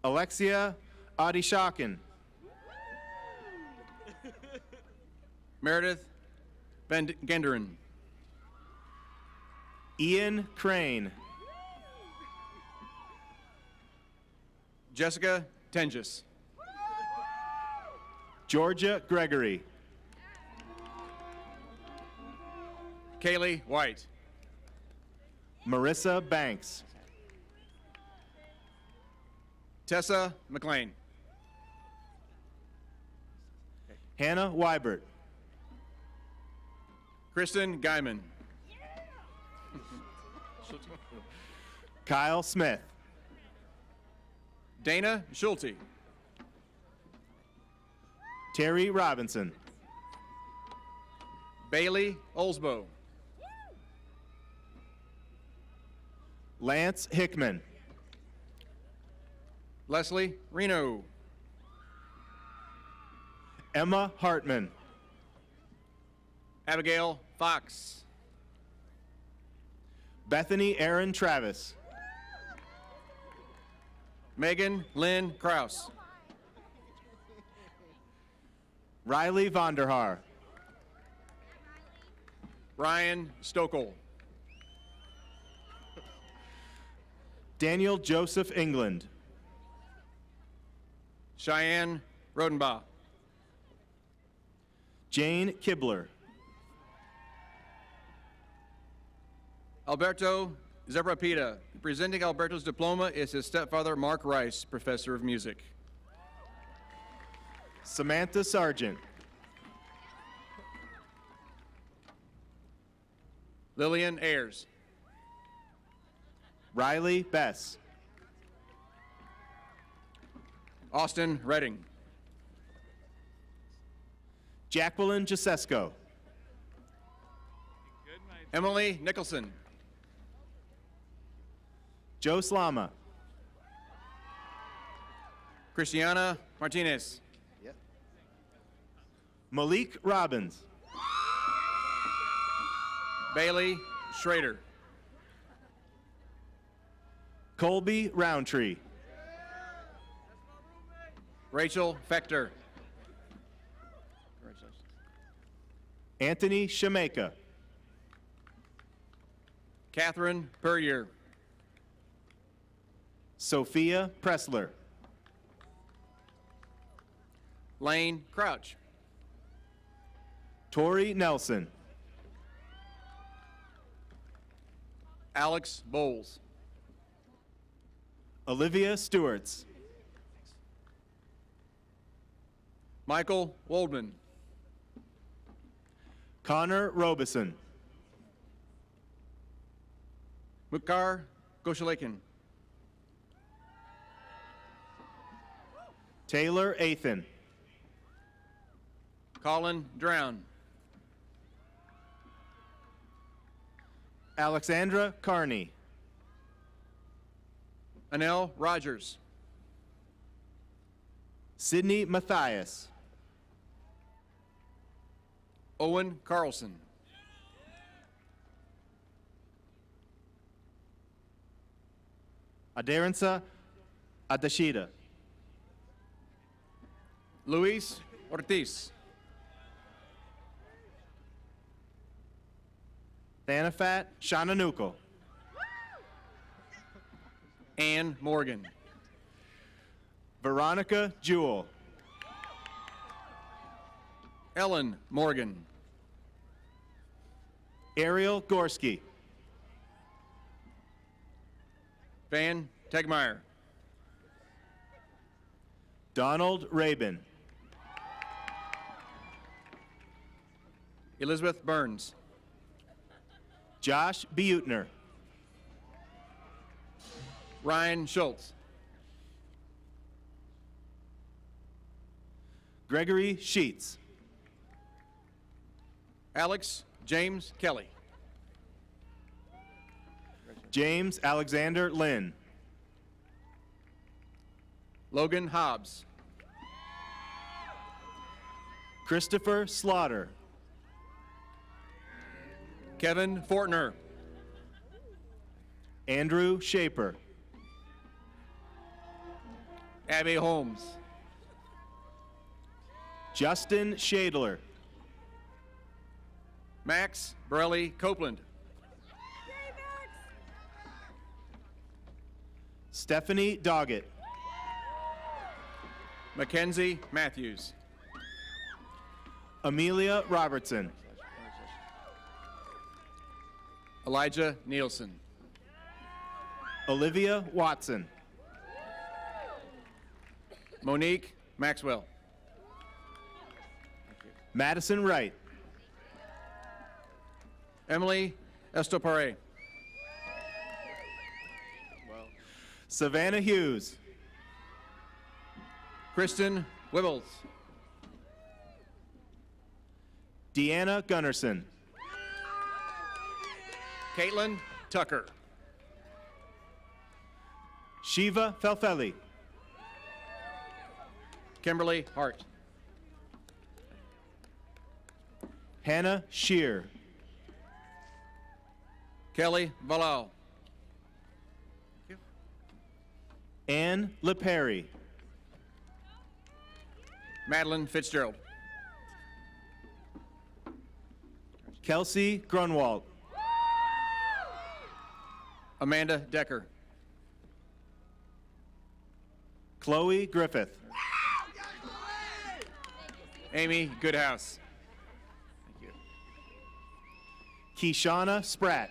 Alexia Adishakin. Meredith Van Genderen. Ian Crane. Jessica Tenges. Georgia Gregory. Kaylee White. Marissa Banks. Tessa McLean. Hannah Wybert. Kristen Guyman. Kyle Smith. Dana Schulte. Terry Robinson. Bailey Olsbo. Lance Hickman. Leslie Reno. Emma Hartman. Abigail Fox. Bethany Aaron Travis. Megan Lynn Kraus. Riley Vonderhaar. Ryan Stokel. Daniel Joseph England. Cheyenne Rodenbaugh. Jane Kibler. Alberto Zebrapita. Presenting Alberto's diploma is his stepfather, Mark Rice, professor of music. Samantha Sargent. Lillian Ayers. Riley Bess. Austin Redding. Jacqueline Gisesko. Emily Nicholson. Joe Slama. Christiana Martinez. Malik Robbins. Bailey Schrader. Colby Roundtree. Rachel Fechter. Anthony Shemeka. Catherine Puryear. Sophia Pressler. Lane Crouch. Tori Nelson. Alex Bowles. Olivia Stewarts. Michael Waldman. Connor Robeson. Mukhtar Goshalakin. Taylor Athan. Colin Drown. Alexandra Carney. Anel Rogers. Sydney Matthias. Owen Carlson. Aderansa Adashida. Luis Ortiz. Thanafat Shananuko. Ann Morgan. Veronica Jewell. Ellen Morgan. Ariel Gorski. Van Tegmeyer. Donald Rabin. Elizabeth Burns. Josh Beutner. Ryan Schultz. Gregory Sheets. Alex James Kelly. James Alexander Lynn. Logan Hobbs. Christopher Slaughter. Kevin Fortner. Andrew Shaper. Abby Holmes. Justin Shadler. Max Borelli Copeland. Stefanie Doggett. Mackenzie Matthews. Amelia Robertson. Elijah Nielsen. Olivia Watson. Monique Maxwell. Madison Wright. Emily Estopare. Savannah Hughes. Kristen Wibbles. Deanna Gunnerson. Caitlin Tucker. Shiva Felfeli. Kimberly Hart. Hannah Shear. Kelly Valal. Anne LePerry. Madeline Fitzgerald. Kelsey Grunwald. Amanda Decker. Chloe Griffith. Amy Goodhouse. Thank you. Keishana Spratt.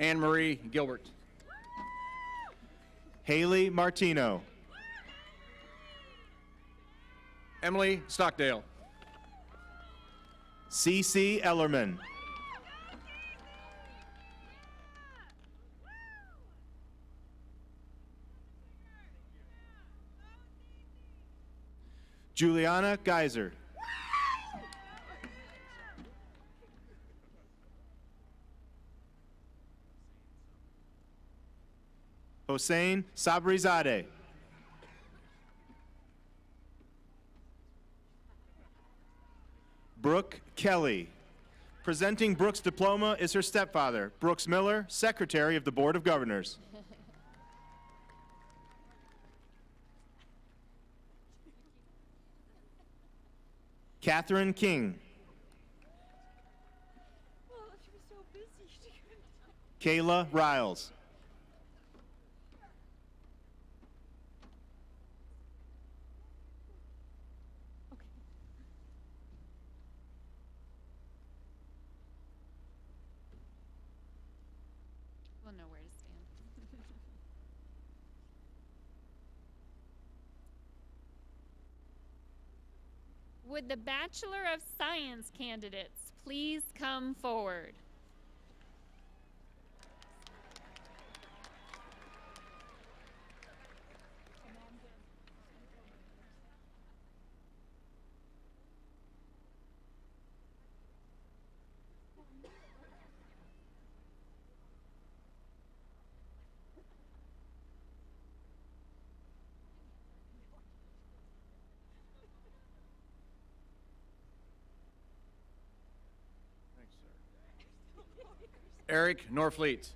Anne Marie Gilbert. Haley Martino. Emily Stockdale. Cece Ellerman. Juliana Geyser. Hossein Sabrizadeh. Brooke Kelly. Presenting Brooke's diploma is her stepfather, Brooks Miller, Secretary of the Board of Governors. Catherine King. Oh, she was so busy. She couldn't. Kayla Riles. We'll know where to stand. Would the Bachelor of Science candidates please come forward? Eric Norfleet.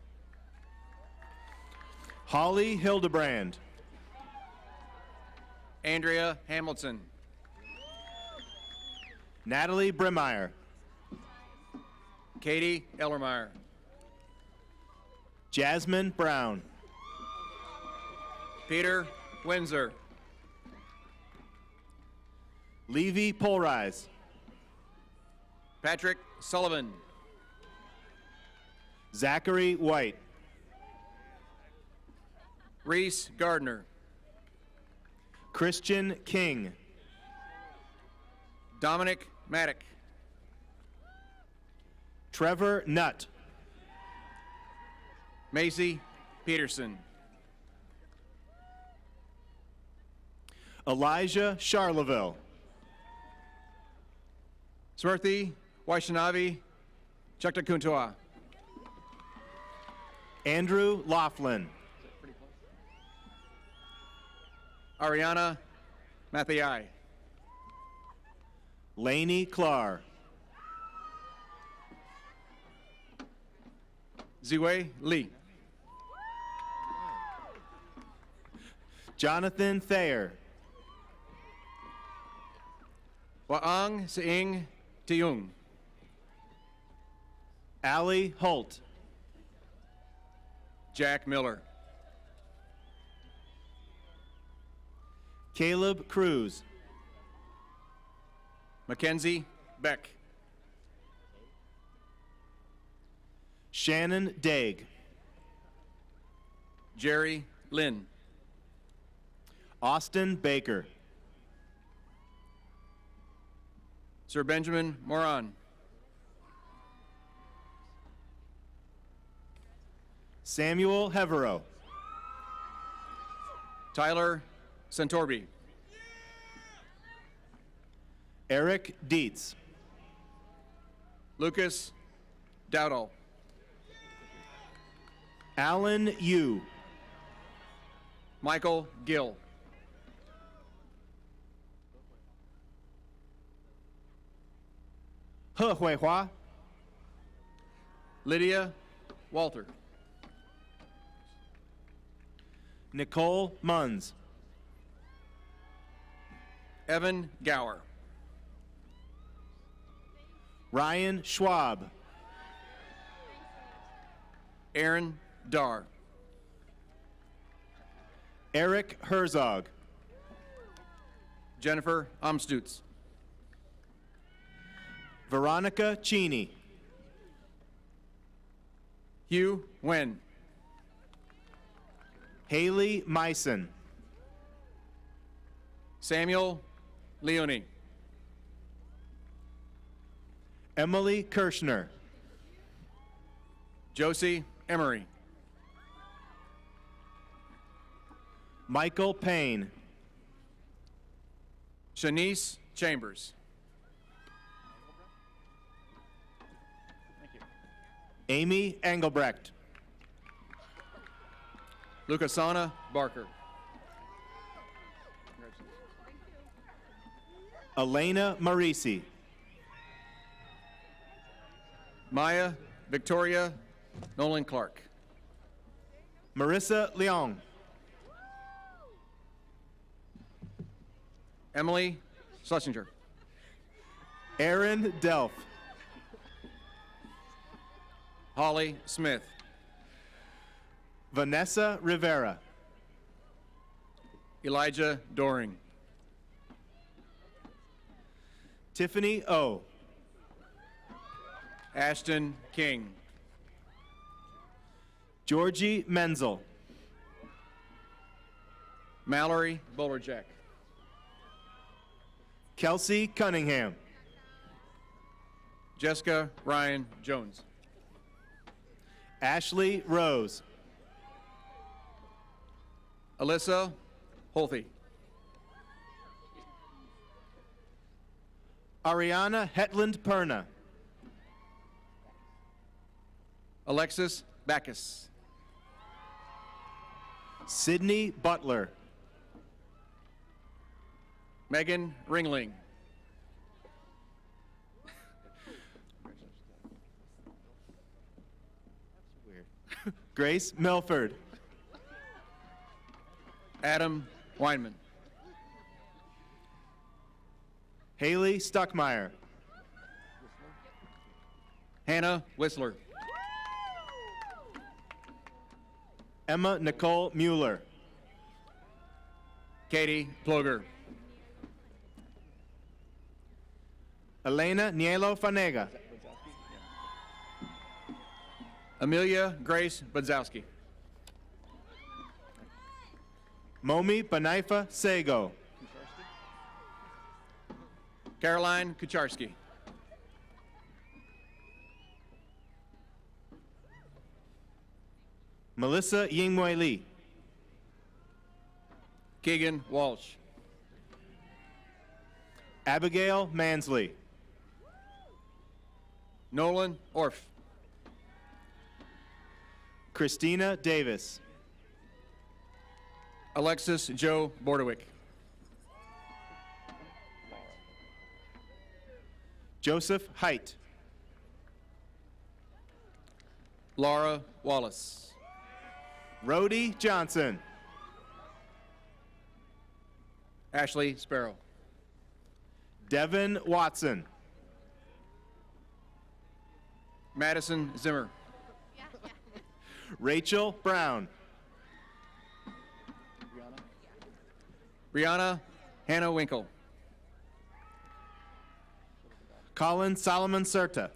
Holly Hildebrand. Andrea Hamilton. Natalie Bremeyer. Katie Ellermeyer. Jasmine Brown. Peter Windsor. Levy Polrise. Patrick Sullivan. Zachary White. Reese Gardner. Christian King. Dominic Maddock. Trevor Nutt. Macy Peterson. Elijah Charleville. Smriti Vaishnavi Chaktakuntua. Andrew Laughlin. Ariana Mathiai. Lainey Clar. Ziwei Lee. Jonathan Thayer. Waang Seing Tiung. Allie Holt. Jack Miller. Caleb Cruz. Mackenzie Beck. Shannon Daig. Jerry Lynn. Austin Baker. Sir Benjamin Moran. Samuel Heverow. Tyler Santorbi. Eric Dietz. Lucas Dowdall. Alan Yu. Michael Gill. He Huihua. Lydia Walter. Nicole Munns. Evan Gower. Ryan Schwab. Aaron Dar. Eric Herzog. Jennifer Amstutz. Veronica Cheney. Hugh Wen. Haley Meissen. Samuel Leone. Emily Kirschner. Josie Emery. Michael Payne. Shanice Chambers. Amy Engelbrecht. Lucasana Barker. Elena Marisi. Maya Victoria Nolan Clark. Marissa Leong. Emily Schlesinger. Aaron Delph. Holly Smith. Vanessa Rivera. Elijah Doring. Tiffany O. Ashton King. Georgie Menzel. Mallory Bowlerjack. Kelsey Cunningham. Jessica Ryan Jones. Ashley Rose. Alyssa Holthy. Ariana Hetland Perna. Alexis Backus. Sydney Butler. Megan Ringling. Grace Milford. Adam Weinman. Haley Stuckmeyer. Hannah Whistler. Emma Nicole Mueller. Katie Ploger. Elena Nielo Fanega. Amelia Grace Budzowski. Momi Banaifa Sego. Caroline Kucharski. Melissa Yingmui Lee. Keegan Walsh. Abigail Mansley. Nolan Orff. Christina Davis. Alexis Joe Bordewick. Joseph Height. Laura Wallace. Rhodey Johnson. Ashley Sparrow. Devin Watson. Madison Zimmer. Rachel Brown. Brianna Hannah Winkle. Colin Solomon Serta.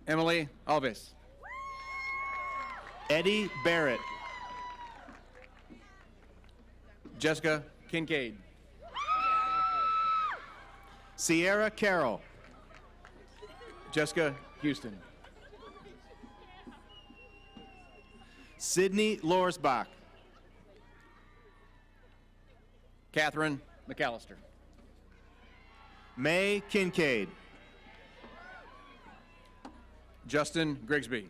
Emily Alves. Eddie Barrett. Jessica Kincaid. Sierra Carroll. Jessica Houston. Sydney Lorsbach. Catherine McAllister. May Kincaid. Justin Grigsby.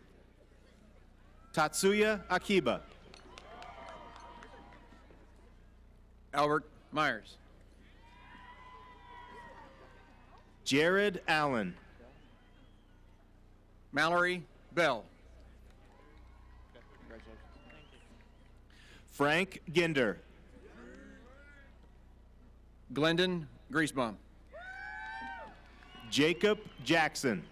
Tatsuya Akiba. Albert Myers. Jared Allen. Mallory Bell. Frank Ginder. Glendon Griesbaum. Jacob Jackson.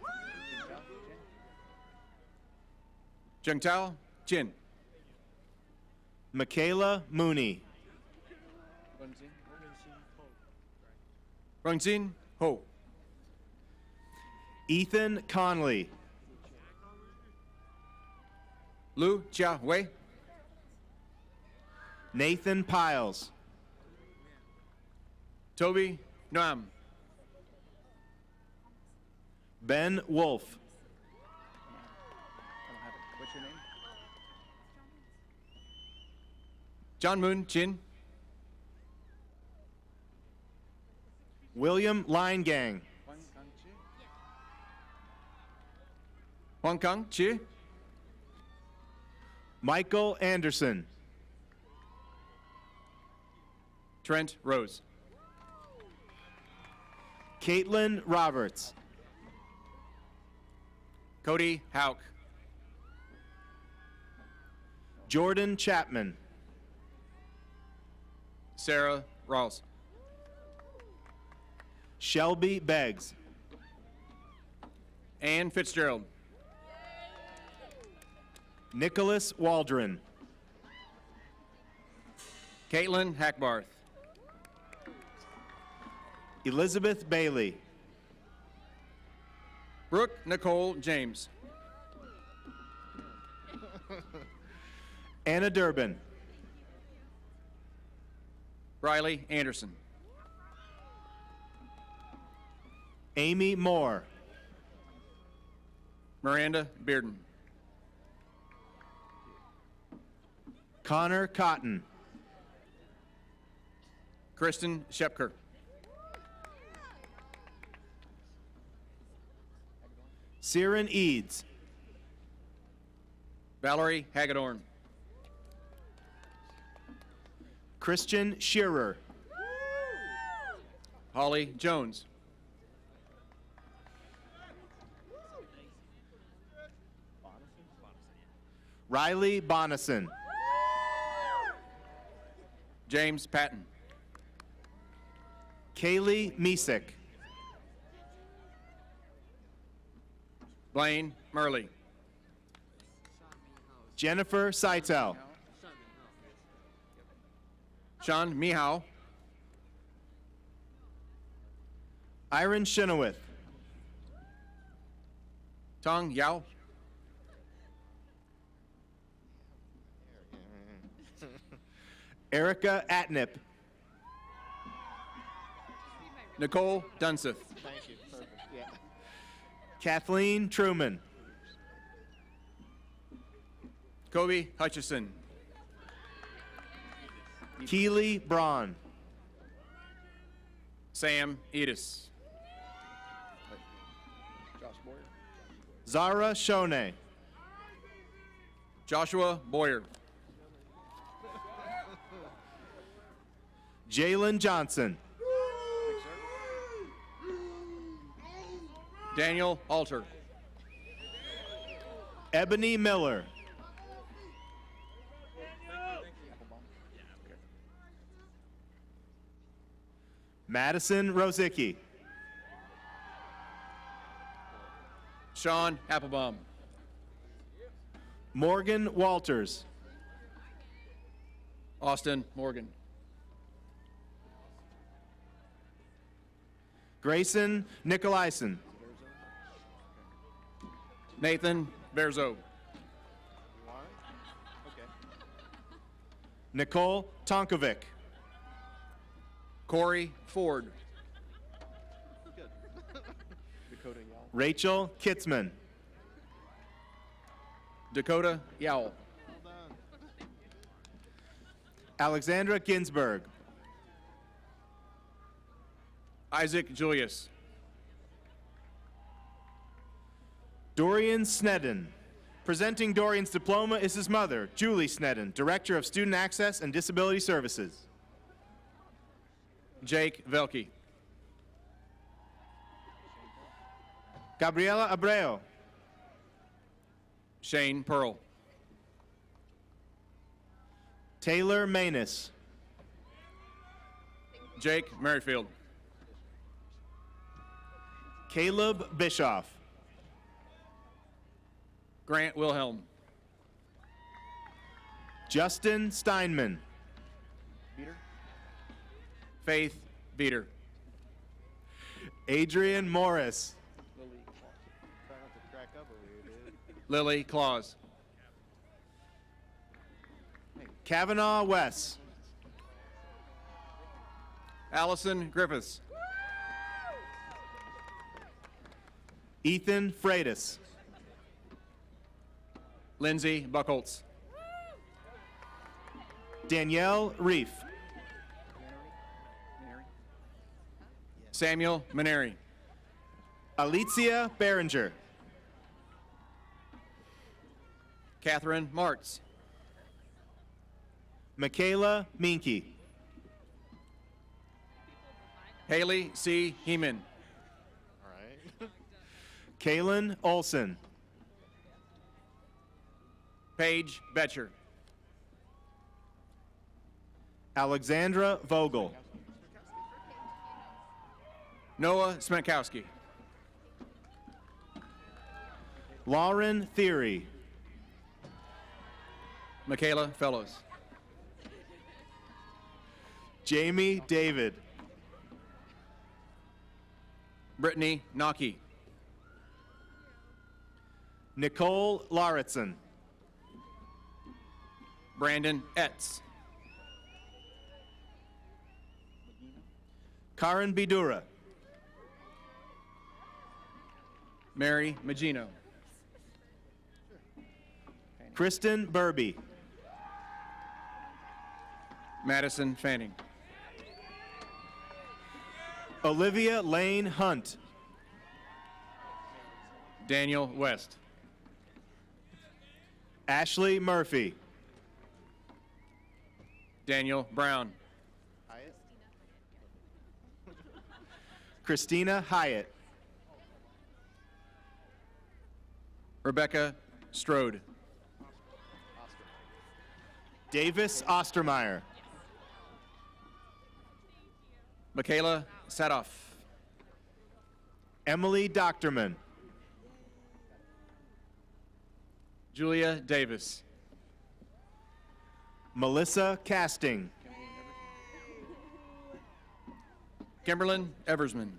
Zhengtao Chin. Michaela Mooney. Rungzin Ho. Ethan Conley. Lu Chia Wei. Nathan Piles. Toby Noam. Ben Wolf. What's your name? John Moon Chin. William Linegang. Huang Kang Chi. Michael Anderson. Trent Rose. Caitlin Roberts. Cody Hauk. Jordan Chapman. Sarah Rawls. Shelby Beggs. Ann Fitzgerald. Nicholas Waldron. Caitlin Hackbarth. Elizabeth Bailey. Brooke Nicole James. Anna Durbin. Riley Anderson. Amy Moore. Miranda Bearden. Connor Cotton. Kristen Shepker. Siren Eads. Valerie Hagedorn. Christian Shearer. Holly Jones. Riley Bonison. James Patton. Kaylee Misek. Blaine Murley. Jennifer Seitel. Sean Mihao. Iron Chenoweth. Tong Yao. Erica Atnip. Nicole Dunseth. Thank you. Perfect. Yeah. Kathleen Truman. Kobe Hutchison. Keely Braun. Sam Edis. Josh Boyer. Zara Shone. Joshua Boyer. Jalen Johnson. Daniel Alter. Ebony Miller. Madison Rozicki. Sean Applebaum. Morgan Walters. Austin Morgan. Grayson Nicolaisen. Nathan Verzo. Nicole Tonkovic. Corey Ford. Rachel Kitzman. Dakota Yowell. Alexandra Ginsberg. Isaac Julius. Dorian Snedden. Presenting Dorian's diploma is his mother, Julie Snedden, Director of Student Access and Disability Services. Jake Velke. Gabriela Abreu. Shane Pearl. Taylor Manus. Jake Merrifield. Caleb Bischoff. Grant Wilhelm. Justin Steinman. Faith Beater. Adrian Morris. Lily Claus. Kavanaugh West. Allison Griffiths. Ethan Freitas. Lindsay Buckholtz. Danielle Reef. Samuel Maneri. Alicia Behringer. Catherine Martz. Michaela Minke. Haley C. Heeman. All right. Kaylin Olson. Paige Betcher. Alexandra Vogel. Noah Smetkowski. Lauren Theory. Michaela Fellows. Jamie David. Brittany Naki. Nicole Lauritsen. Brandon Etz. Karen Bidura. Mary Magino. Kristen Burby. Madison Fanning. Olivia Lane Hunt. Daniel West. Ashley Murphy. Daniel Brown. Christina Hyatt. Rebecca Strode. Davis Ostermeyer. Michaela Sadoff. Emily Doctorman. Julia Davis. Melissa Casting. Kimberlyn Eversman.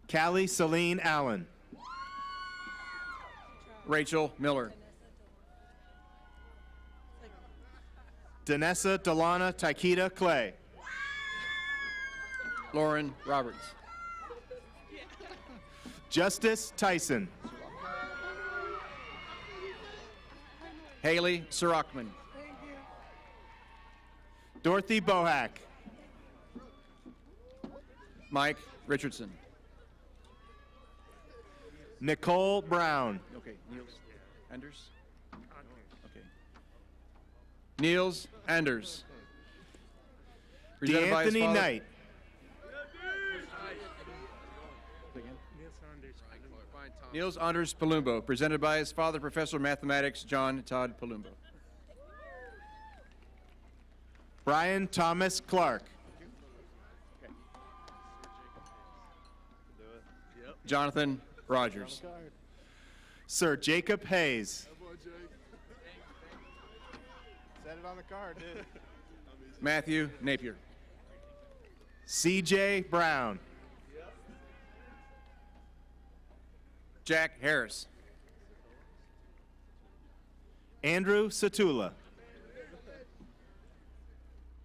Callie Celine Allen. Rachel Miller. Danessa Delana Taikita Clay. Lauren Roberts. Justice Tyson. Haley Sirachman. Dorothy Bohack. Mike Richardson. Nicole Brown. Okay, Niels Anders. Okay. Niels Anders. Presented by his D'Anthony father- Knight. Niels Anders Palumbo, presented by his father, Professor of Mathematics, John Todd Palumbo. Brian Thomas Clark. Jonathan Rogers. Sir Jacob Hayes. Set it on the card, dude. Matthew Napier. CJ Brown. Jack Harris. Andrew Satula.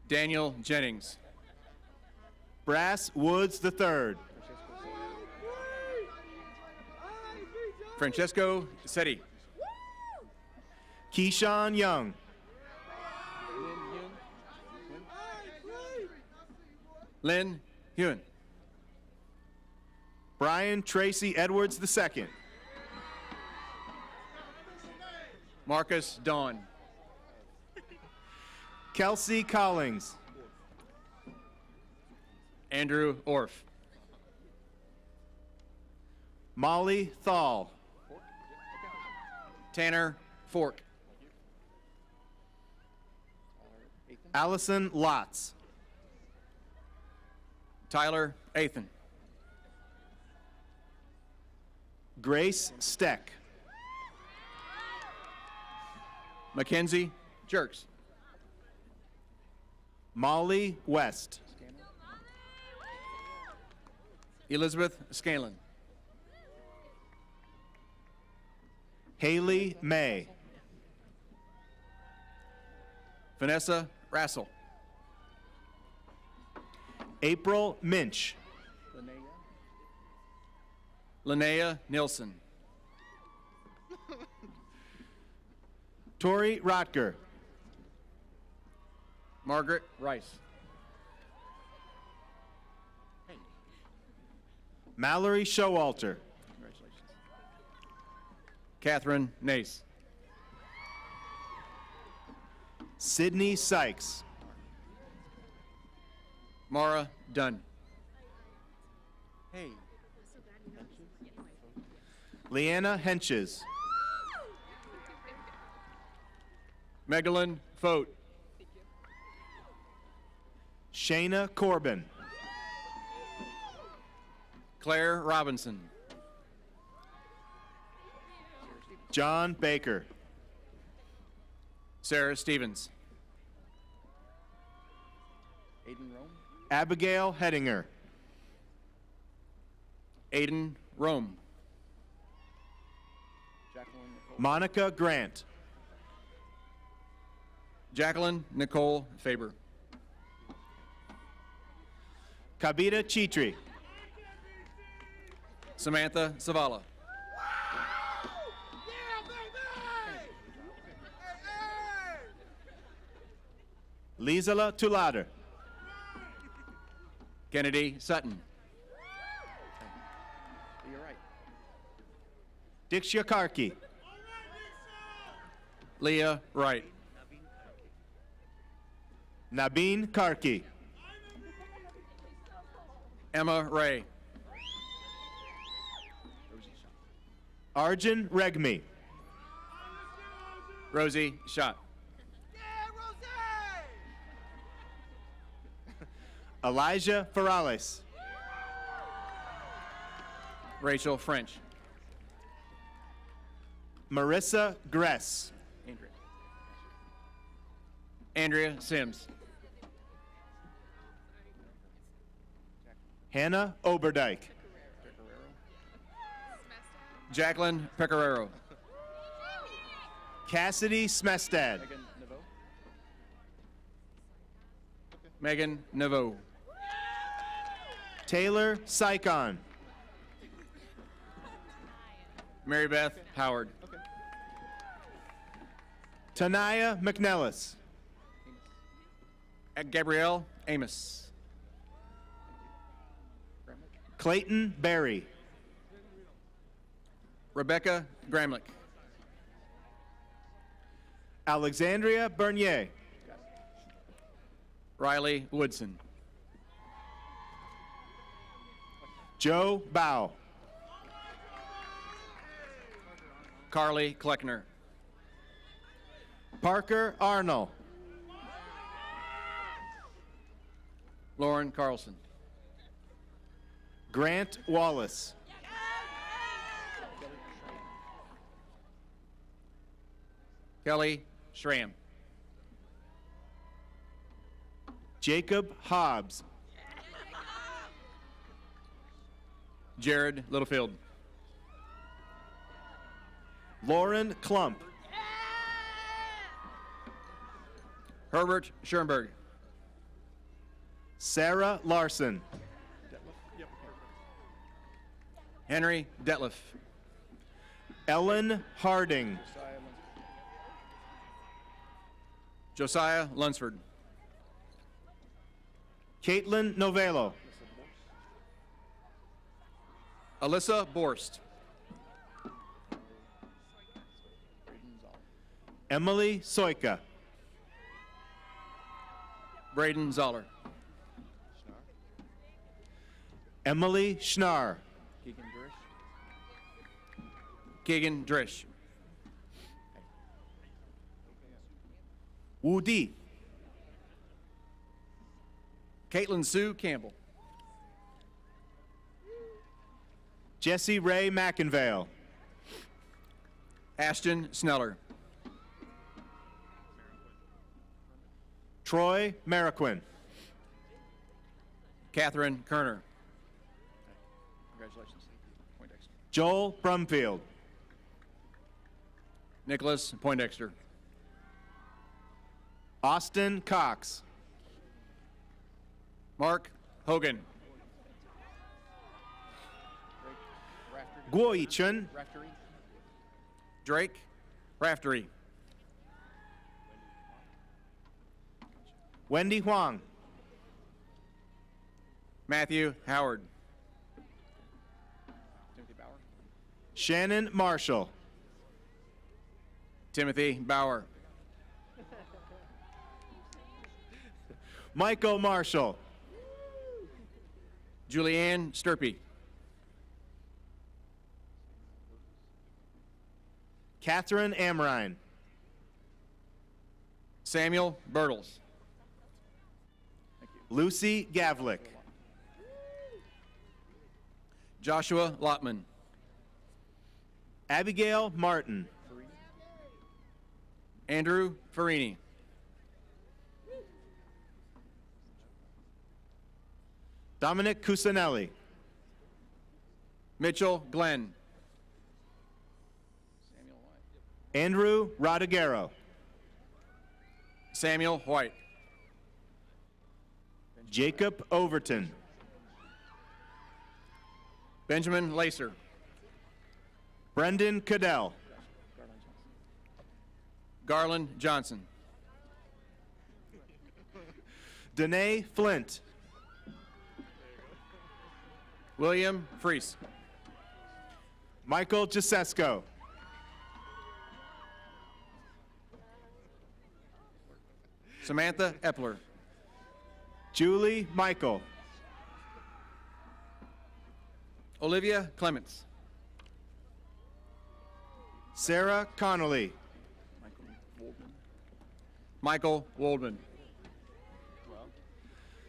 Daniel Jennings. Brass Woods III. Francesco Setti. Keyshawn Young. Lynn Hewen. Brian Tracy Edwards II. Marcus Dawn. Kelsey Collings. Andrew Orff. Molly Thal. Tanner Fork. Allison Lotz. Tyler Athan. Grace Steck. Mackenzie Jerks. Molly West. Elizabeth Scanlon. Haley May. Vanessa Rassel. April Minch. Linnea Nilsson. Tori Rotker. Margaret Rice. Mallory Showalter. Congratulations. Catherine Nace. Sydney Sykes. Mara Dunn. Hey. Leanna Henches. Megalyn Fote. Shayna Corbin. Claire Robinson. John Baker. Sarah Stevens. Aiden Rome. Abigail Hedinger. Aiden Rome. Monica Grant. Jacqueline Nicole Faber. Kabita Chitri. Samantha Savala. Lizala Tulader. Kennedy Sutton. You're right. Dixia Karki. Leah Wright. Nabeen Karki. Emma Ray. Arjun Regmi. Rosie Schott. Elijah Ferrales. Rachel French. Marissa Gress. Andrea Sims. Hannah Oberdyke. Jacqueline Pecoraro. Cassidy Smestad. Megan Naveau. Taylor Sycon. Mary Beth Howard. Tanaya McNellis. Gabrielle Amos. Clayton Berry. Rebecca Gramlich. Alexandria Bernier. Riley Woodson. Joe Bow. Carly Kleckner. Parker Arnold. Lauren Carlson. Grant Wallace. Kelly Schramm. Jacob Hobbs. Jared Littlefield. Lauren Klump. Herbert Schoenberg. Sarah Larson. Henry Detliff. Ellen Harding. Josiah Lunsford. Caitlin Novello. Alyssa Borst. Emily Soika. Braden Zoller. Emily Schnarr. Keegan Drish. Wu Di. Caitlin Sue Campbell. Jesse Ray McInvale. Ashton Sneller. Troy Mariquin. Catherine Kerner. Congratulations. Joel Brumfield. Nicholas Poindexter. Austin Cox. Mark Hogan. Guo Chun. Drake Raftery. Wendy Huang. Matthew Howard. Shannon Marshall. Timothy Bauer. Michael Marshall. Julianne Sturpey. Catherine Amrine. Samuel Bertles. Lucy Gavlik. Joshua Lotman. Abigail Martin. Andrew Farini. Dominic Cusinelli. Mitchell Glenn. Andrew Rodiguero. Samuel White. Jacob Overton. Benjamin Lacer. Brendan Cadell. Garland Johnson. Danae Flint. William Freese. Michael Gisesko. Samantha Epler. Julie Michael. Olivia Clements. Sarah Connolly. Michael Waldman.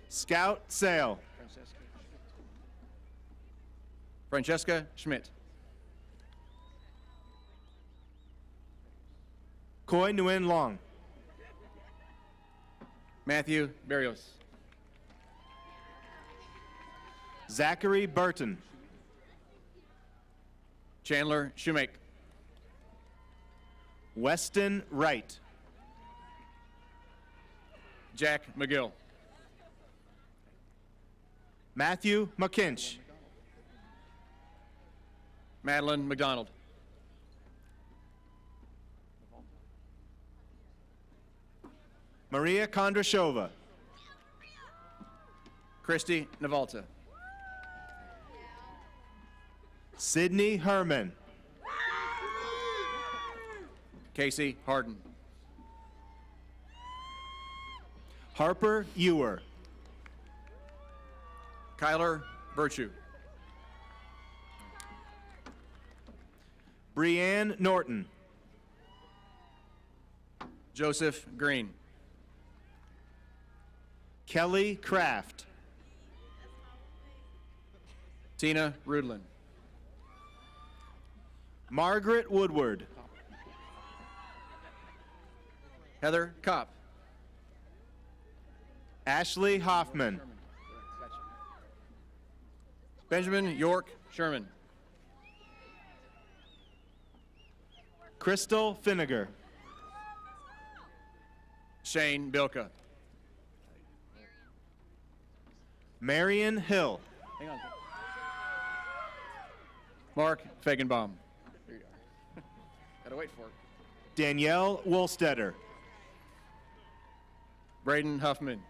Scout Sale. Francesca Schmidt. Koi Nguyen Long. Matthew Barrios. Zachary Burton. Chandler Shoemake. Weston Wright. Jack McGill. Matthew McKinch. Madeline McDonald. Maria Kondrashova. Christy Navalta. Sydney Herman. Casey Harden. Harper Ewer. Kyler Virtue. Brianne Norton. Joseph Green. Kelly Kraft. Tina Rudlin. Margaret Woodward. Heather Kopp. Ashley Hoffman. Benjamin York Sherman. Crystal Finnegar. Shane Bilka. Marion Hill. Hang on. Mark Fagenbaum. There you are. Gotta wait for it. Danielle Wolstetter. Braden Huffman.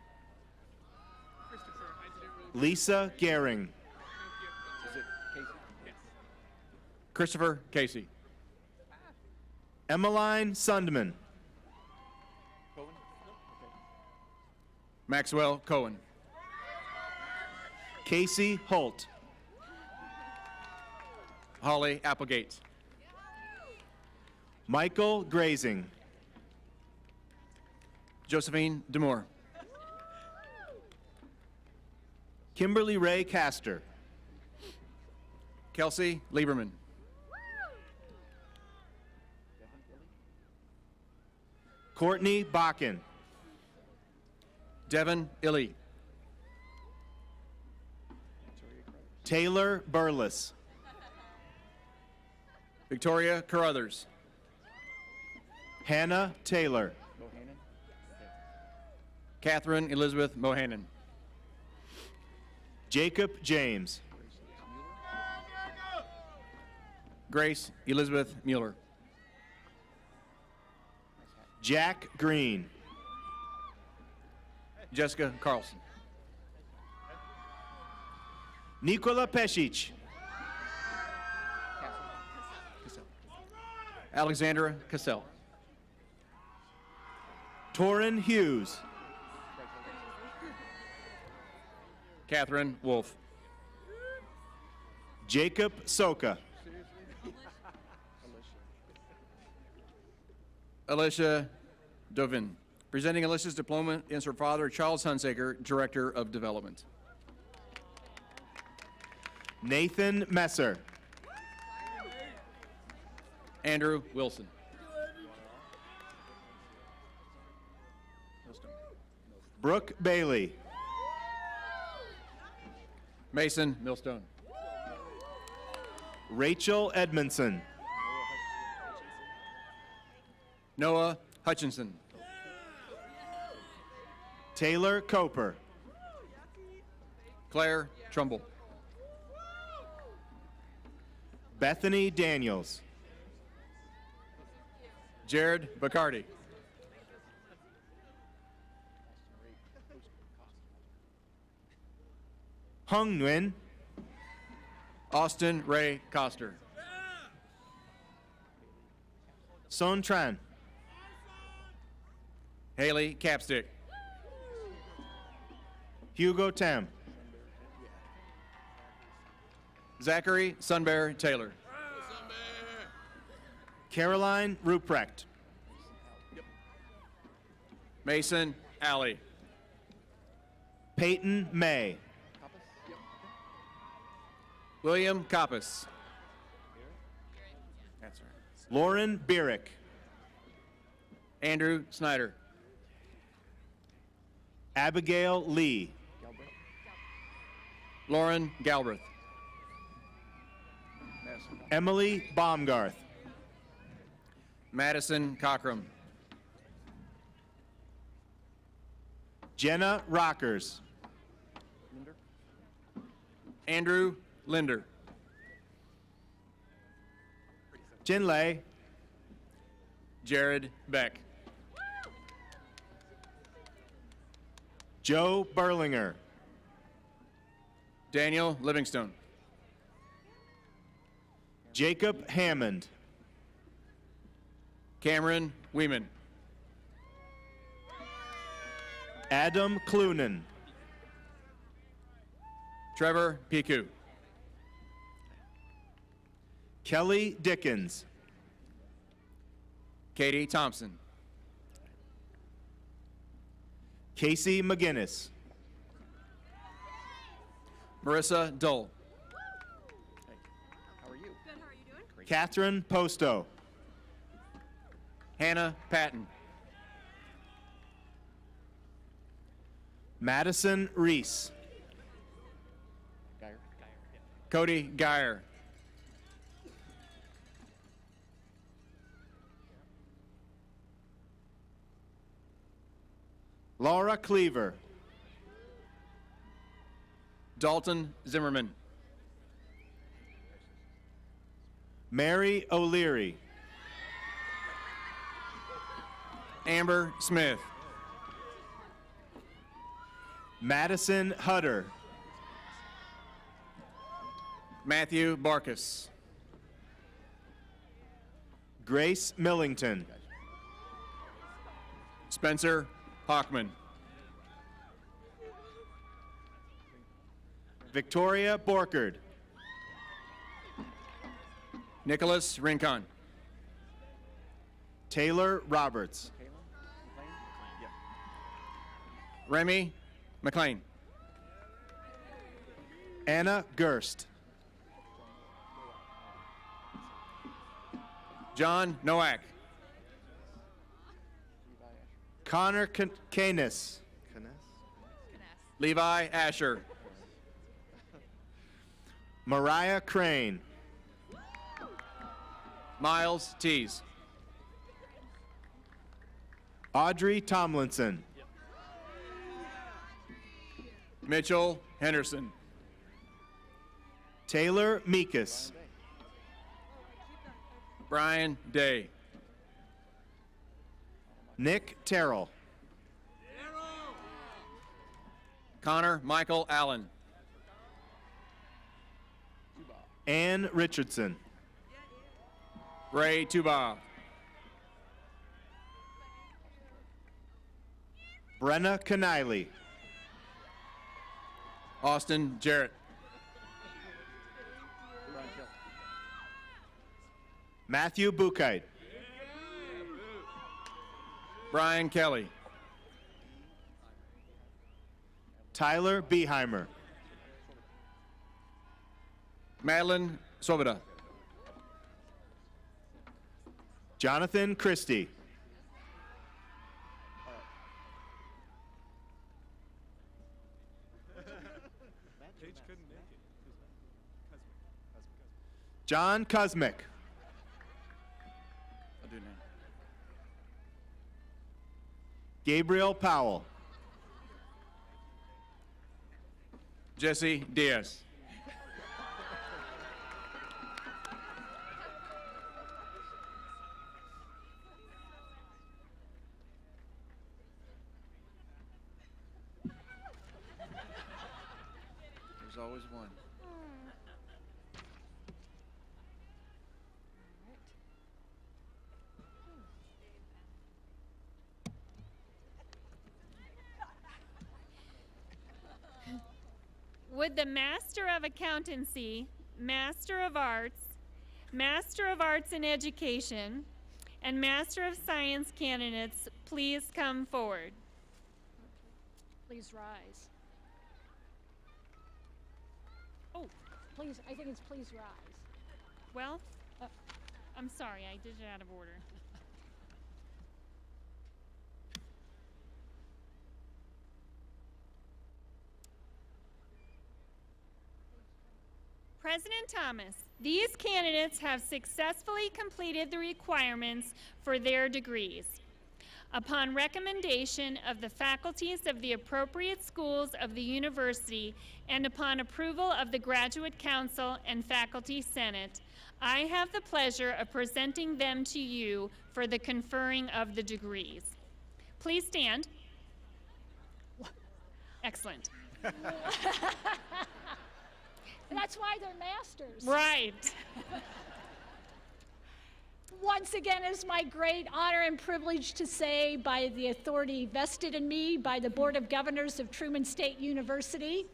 Lisa Gehring. Is it Casey? Yes. Christopher Casey. Emmeline Sundman. Maxwell Cohen. Casey Holt. Holly Applegate. Michael Grazing. Josephine Demore. Kimberly Ray Castor. Kelsey Lieberman. Courtney Bakken. Devin Illy. Taylor Burles. Victoria Carruthers. Hannah Taylor. Catherine Elizabeth Mohannon. Jacob James. Grace Elizabeth Mueller. Jack Green. Jessica Carlson. Nikola Pesic. Alexandra Cassell. Torrin Hughes. Catherine Wolf. Jacob Soka. Alicia Dovin. Presenting Alicia's diploma is her father, Charles Hunsaker, Director of Development. Nathan Messer. Andrew Wilson. Brooke Bailey. Mason Millstone. Rachel Edmondson. Noah Hutchinson. Taylor Coper. Claire Trumbull. Bethany Daniels. Jared Bacardi. Hung Nguyen. Austin Ray Coster. Son Tran. Haley Capstick. Hugo Tam. Zachary Sunbear Taylor. Caroline Ruprecht. Mason Alley. Peyton May. William Coppice. That's right. Lauren Birick. Andrew Snyder. Abigail Lee. Lauren Galbraith. Emily Baumgarth. Madison Cockrum. Jenna Rockers. Andrew Linder. Jin Lei. Jared Beck. Joe Berlinger. Daniel Livingstone. Jacob Hammond. Cameron Weeman. Adam Clunan. Trevor Piku. Kelly Dickens. Katie Thompson. Casey McGinnis. Marissa Dole. Good, how are you doing? Catherine Posto. Hannah Patton. Madison Reese. Cody Geyer. Laura Cleaver. Dalton Zimmerman. Mary O'Leary. Amber Smith. Madison Hutter. Matthew Barkus. Grace Millington. Spencer Hockman. Victoria Borkard. Nicholas Rincon. Taylor Roberts. Remy McLean. Anna Gerst. John Nowak. Connor Canis. Levi Asher. Mariah Crane. Miles Tees. Audrey Tomlinson. Mitchell Henderson. Taylor Meekus. Brian Day. Nick Terrell. Connor Michael Allen. Ann Richardson. Ray Tuba. Brenna Keniley. Austin Jarrett. Matthew Bukite. Brian Kelly. Tyler Beheimer. Madeline Swoboda. Jonathan Christie. Paige couldn't make it. John Kuzmick. I'll do it now. Gabriel Powell. Jesse Diaz. There's always one. Would the Master of Accountancy, Master of Arts in Education, and Master of Science candidates please come forward? Please rise. Oh, please, I think it's please rise. Well, I'm sorry, I did it out of order. President Thomas, these candidates have successfully completed the requirements for their degrees. Upon recommendation of the faculties of the appropriate schools of the university and upon approval of the Graduate Council and Faculty Senate, I have the pleasure of presenting them to you for the conferring of the degrees. Please stand. Excellent. That's why they're masters. Right. Once again, it's my great honor and privilege to say, by the authority vested in me by the Board of Governors of Truman State University,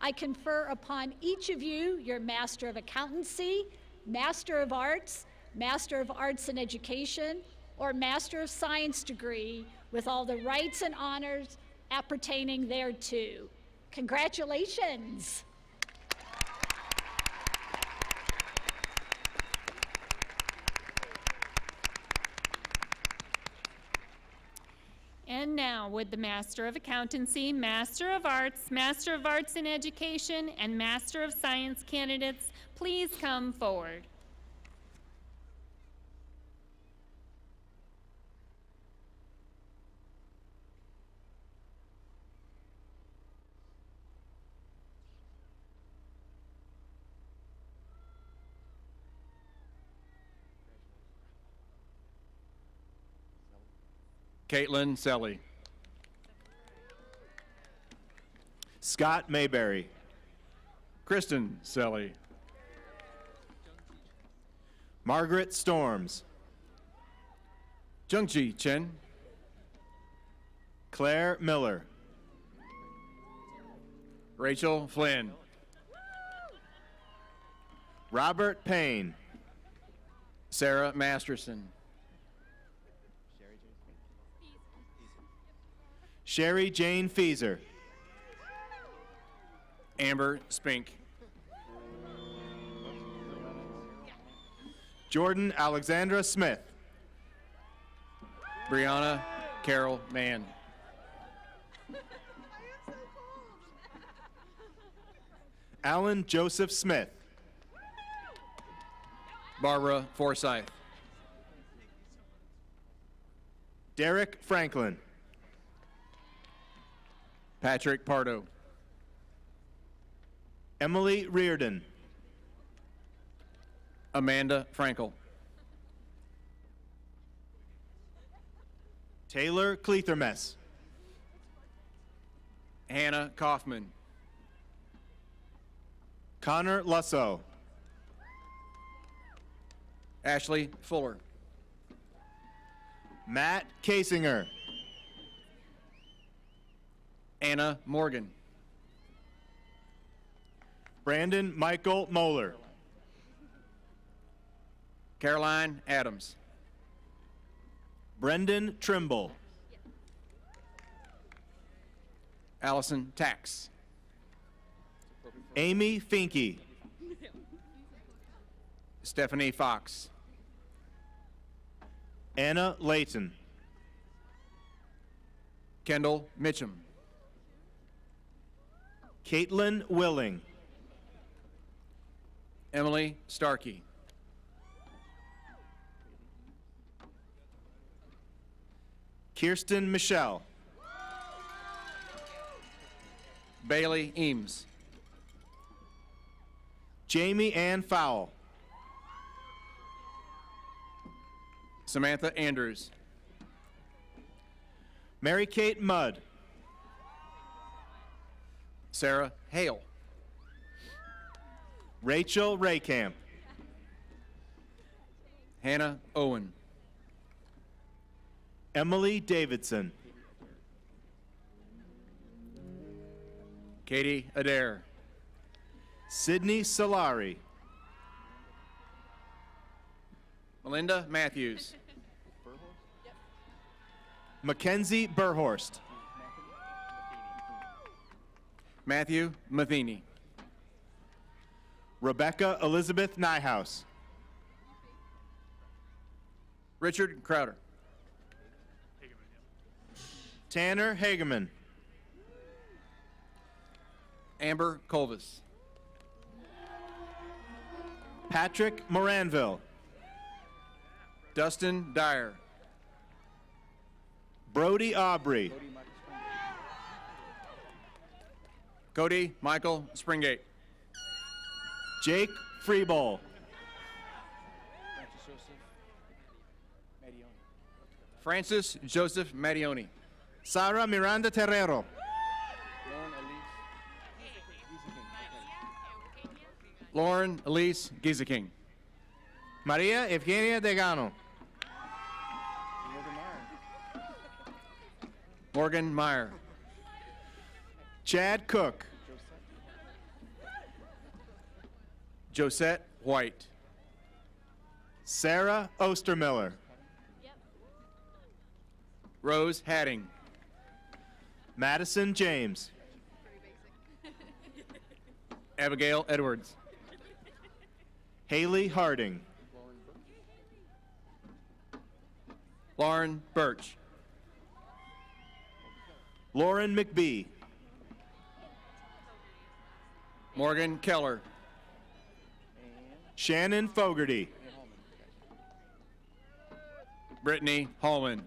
I confer upon each of you your Master of Accountancy, Master of Arts in Education, or Master of Science degree with all the rights and honors appertaining thereto. Congratulations. And now, would the Master of Accountancy, Master of Arts in Education, and Master of Science candidates please come forward? Caitlin Selly. Scott Mayberry. Kristen Selly. Margaret Storms. Jungji Chen. Claire Miller. Rachel Flynn. Robert Payne. Sarah Masterson. Sherry Jane Feeser. Amber Spink. Jordan Alexandra Smith. Brianna Carol Mann. Alan Joseph Smith. Barbara Forsyth. Derek Franklin. Patrick Pardo. Emily Reardon. Amanda Frankel. Taylor Cleathermess. Hannah Kaufman. Connor Lusso. Ashley Fuller. Matt Kasinger. Anna Morgan. Brandon Michael Moeller. Caroline Adams. Brendan Trimble. Allison Tax. Amy Finke. Stefanie Fox. Anna Layton. Kendall Mitchum. Caitlin Willing. Emily Starkey. Kirsten Michelle. Bailey Eames. Jamie Ann Fowle. Samantha Andrews. Mary Kate Mudd. Sarah Hale. Rachel Raycamp. Hannah Owen. Emily Davidson. Katie Adair. Sydney Solari. Melinda Matthews. Mackenzie Burhorst. Matthew Matheny. Rebecca Elizabeth Nyhouse. Richard Crowder. Tanner Hageman. Amber Colvis. Patrick Moranville. Dustin Dyer. Brody Aubrey. Cody Michael Springate. Jake Freeball. Francis Joseph Mattioni. Sarah Miranda Terrero. Lauren Elise Gieseking. Maria Evgenia Degano. Morgan Meyer. Chad Cook. Josette White. Sarah Ostermiller. Rose Hadding. Madison James. Abigail Edwards. Haley Harding. Lauren Birch. Lauren McBee. Morgan Keller. Shannon Fogarty. Brittany Hallman.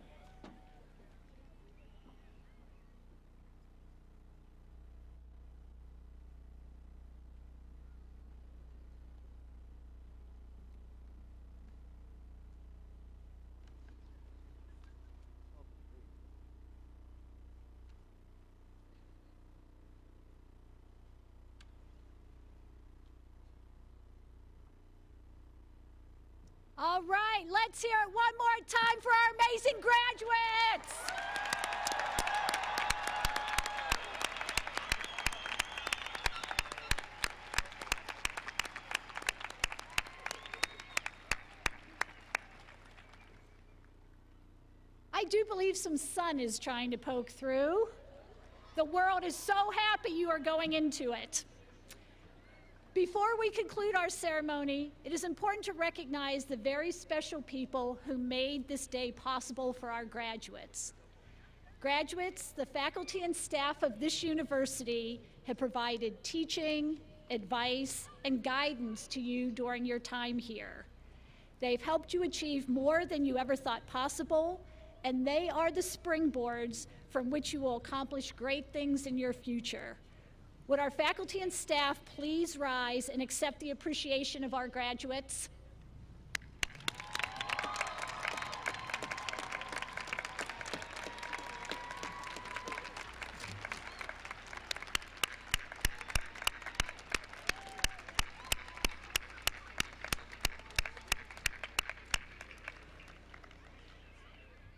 All right, let's hear it one more time for our amazing graduates. I do believe some sun is trying to poke through. The world is so happy you are going into it. Before we conclude our ceremony, it is important to recognize the very special people who made this day possible for our graduates. Graduates, the faculty and staff of this university have provided teaching, advice, and guidance to you during your time here. They've helped you achieve more than you ever thought possible, and they are the springboards from which you will accomplish great things in your future. Would our faculty and staff please rise and accept the appreciation of our graduates?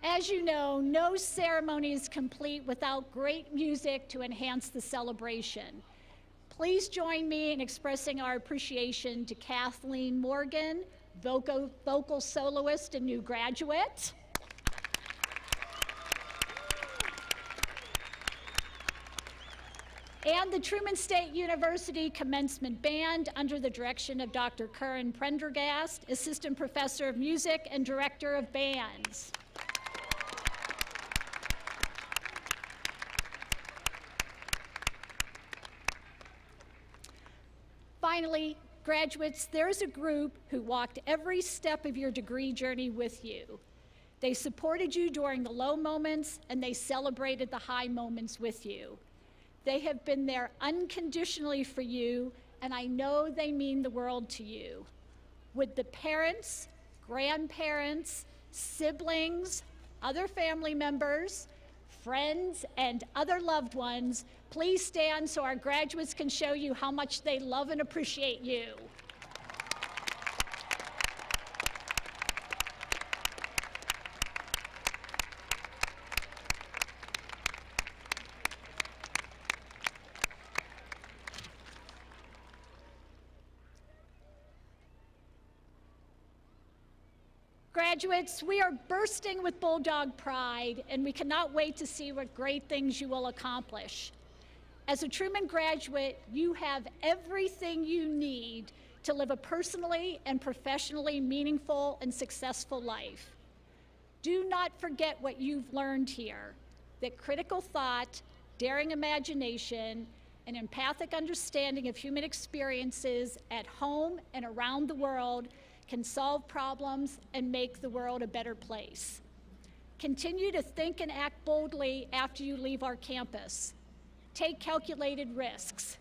As you know, no ceremony is complete without great music to enhance the celebration. Please join me in expressing our appreciation to Kathleen Morgan, vocal soloist and new graduate. And the Truman State University Commencement Band under the direction of Dr. Curran Prendergast, Assistant Professor of Music and Director of Bands. Finally, graduates, there's a group who walked every step of your degree journey with you. They supported you during the low moments, and they celebrated the high moments with you. They have been there unconditionally for you, and I know they mean the world to you. Would the parents, grandparents, siblings, other family members, friends, and other loved ones please stand so our graduates can show you how much they love and appreciate you. Graduates, we are bursting with Bulldog pride, and we cannot wait to see what great things you will accomplish. As a Truman graduate, you have everything you need to live a personally and professionally meaningful and successful life. Do not forget what you've learned here, that critical thought, daring imagination, and empathic understanding of human experiences at home and around the world can solve problems and make the world a better place. Continue to think and act boldly after you leave our campus. Take calculated risks.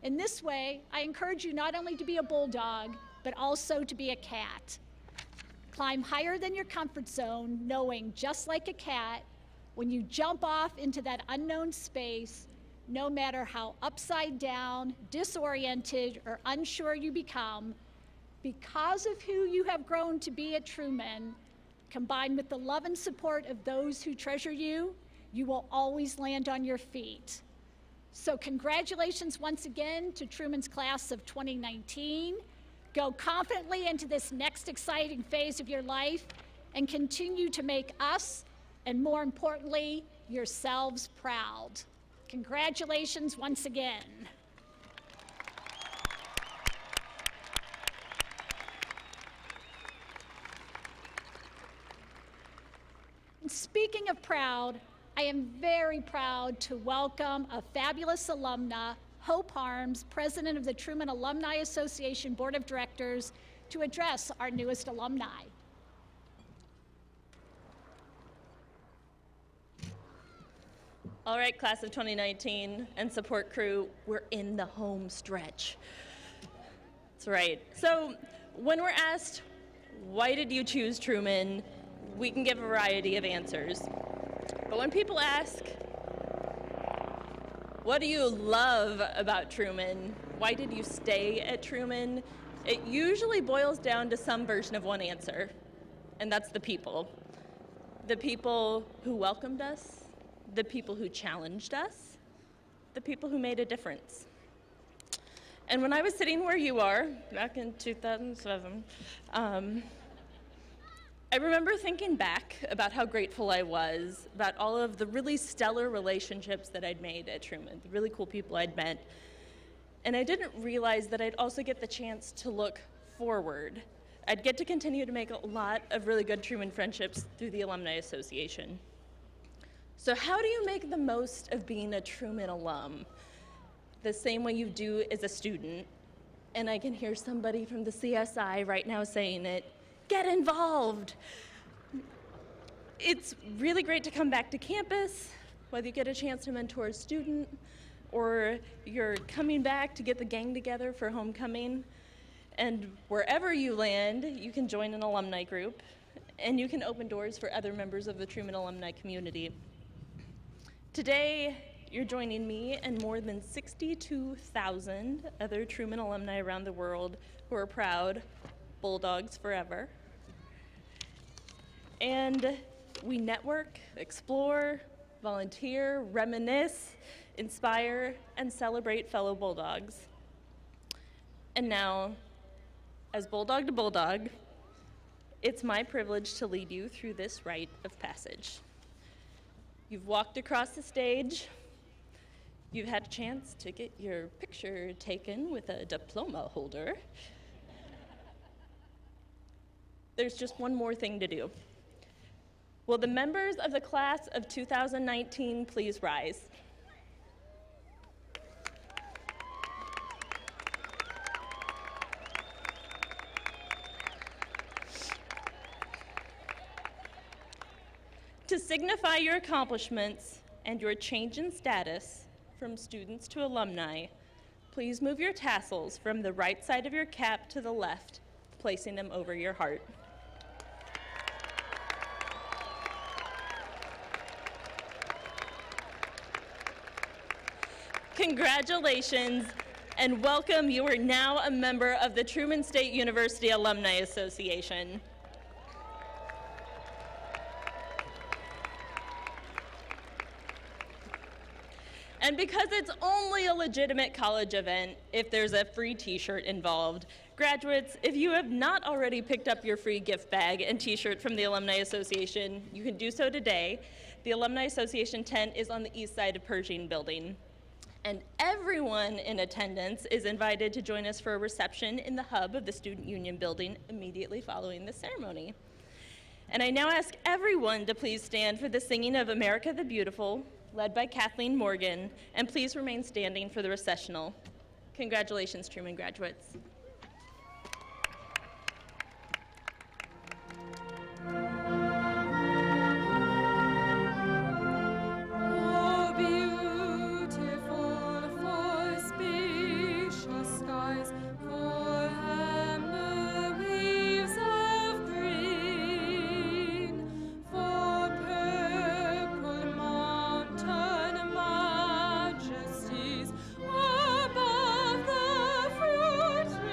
In this way, I encourage you not only to be a bulldog, but also to be a cat. Climb higher than your comfort zone, knowing, just like a cat, when you jump off into that unknown space, no matter how upside down, disoriented, or unsure you become, Because of who you have grown to be at Truman, combined with the love and support of those who treasure you, you will always land on your feet. So congratulations once again to Truman's class of 2019. Go confidently into this next exciting phase of your life and continue to make us, and more importantly, yourselves proud. Congratulations once again. And speaking of proud, I am very proud to welcome a fabulous alumna, Hope Harms, president of the Truman Alumni Association Board of Directors, to address our newest alumni. All right, class of 2019 and support crew, we're in the home stretch. That's right. So when we're asked, why did you choose Truman, we can give a variety of answers. But when people ask, what do you love about Truman? Why did you stay at Truman? It usually boils down to some version of one answer, and that's the people. The people who welcomed us, the people who challenged us, the people who made a difference. And when I was sitting where you are, back in 2007, I remember thinking back about how grateful I was about all of the really stellar relationships that I'd made at Truman, the really cool people I'd met. And I didn't realize that I'd also get the chance to look forward. I'd get to continue to make a lot of really good Truman friendships through the Alumni Association. So how do you make the most of being a Truman alum? The same way you do as a student. And I can hear somebody from the CSI right now saying it. Get involved. It's really great to come back to campus, whether you get a chance to mentor a student or you're coming back to get the gang together for homecoming. And wherever you land, you can join an alumni group and you can open doors for other members of the Truman alumni community. Today, you're joining me and more than 62,000 other Truman alumni around the world who are proud, Bulldogs forever. And we network, explore, volunteer, reminisce, inspire, and celebrate fellow Bulldogs. And now, as Bulldog to Bulldog, it's my privilege to lead you through this rite of passage. You've walked across the stage. You've had a chance to get your picture taken with a diploma holder. There's just one more thing to do. Will the members of the class of 2019 please rise? To signify your accomplishments and your change in status from students to alumni, please move your tassels from the right side of your cap to the left, placing them over your heart. Congratulations and welcome. You are now a member of the Truman State University Alumni Association. And because it's only a legitimate college event if there's a free t-shirt involved, graduates, if you have not already picked up your free gift bag and t-shirt from the Alumni Association, you can do so today. The Alumni Association tent is on the east side of Pershing Building. And everyone in attendance is invited to join us for a reception in the hub of the Student Union building immediately following the ceremony. And I now ask everyone to please stand for the singing of America the Beautiful, led by Kathleen Morgan, and please remain standing for the recessional. Congratulations, Truman graduates. Above the fruit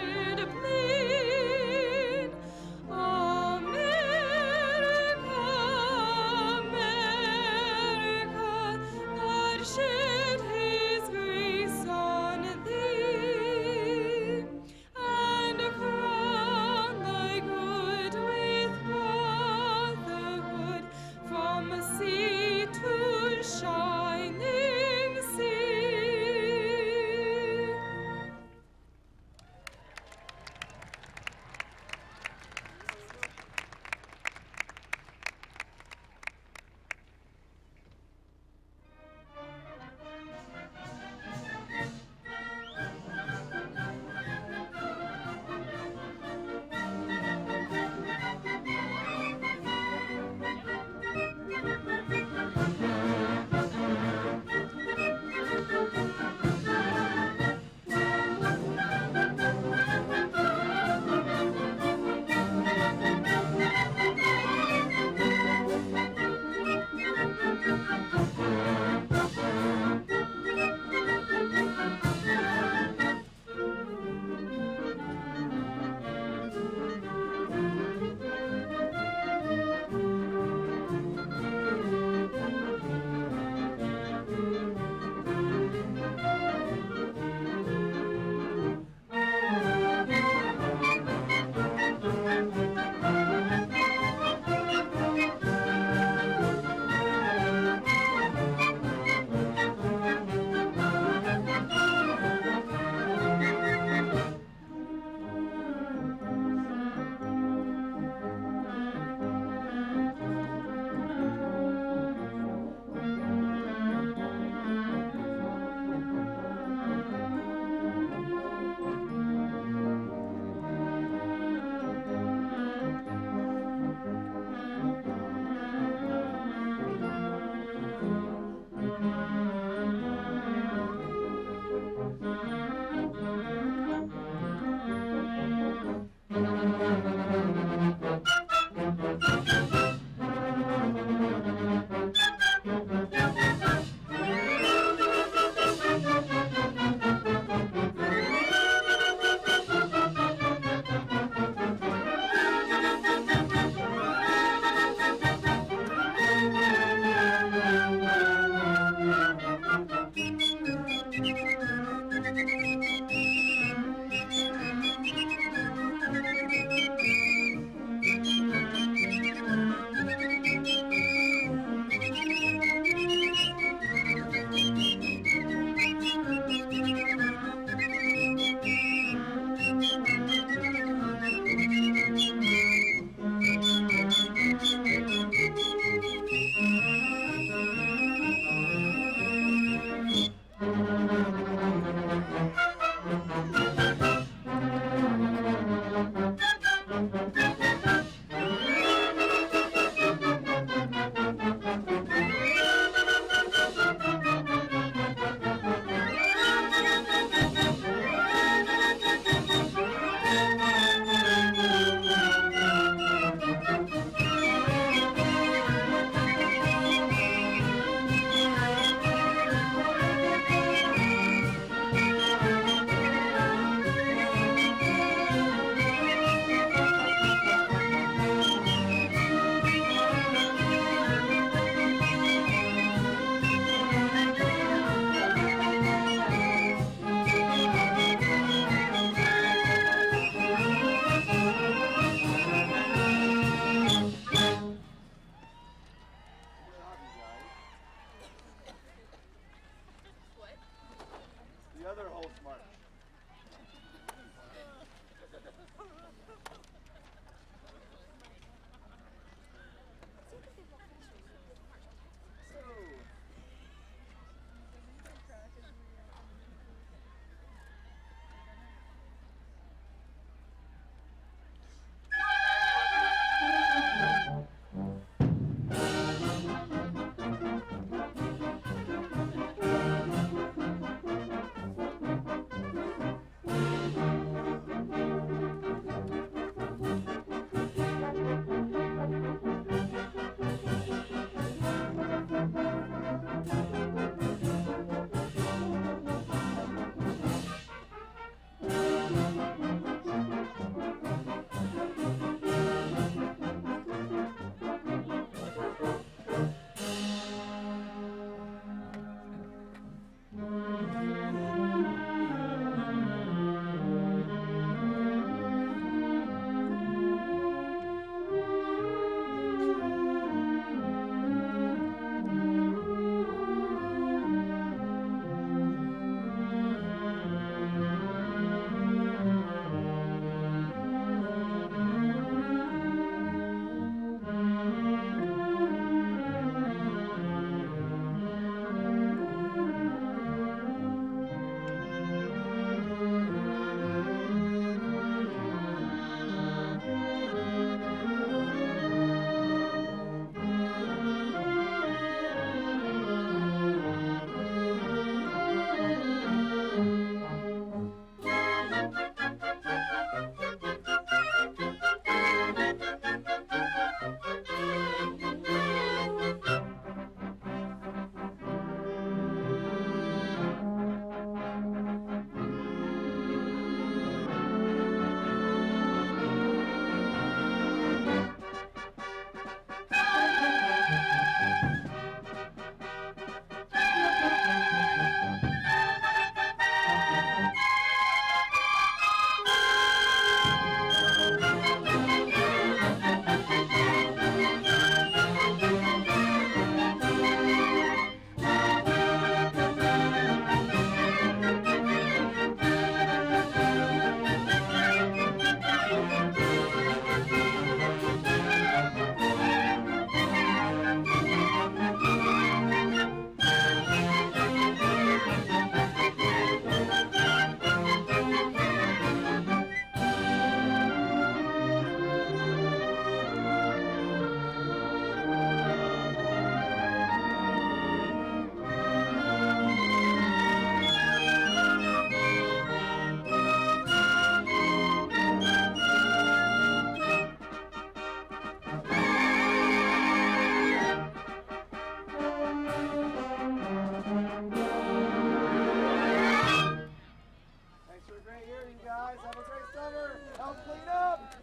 great year, you guys. Have a great summer. Help clean up.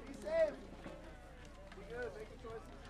Be safe. Be good. Make good choices.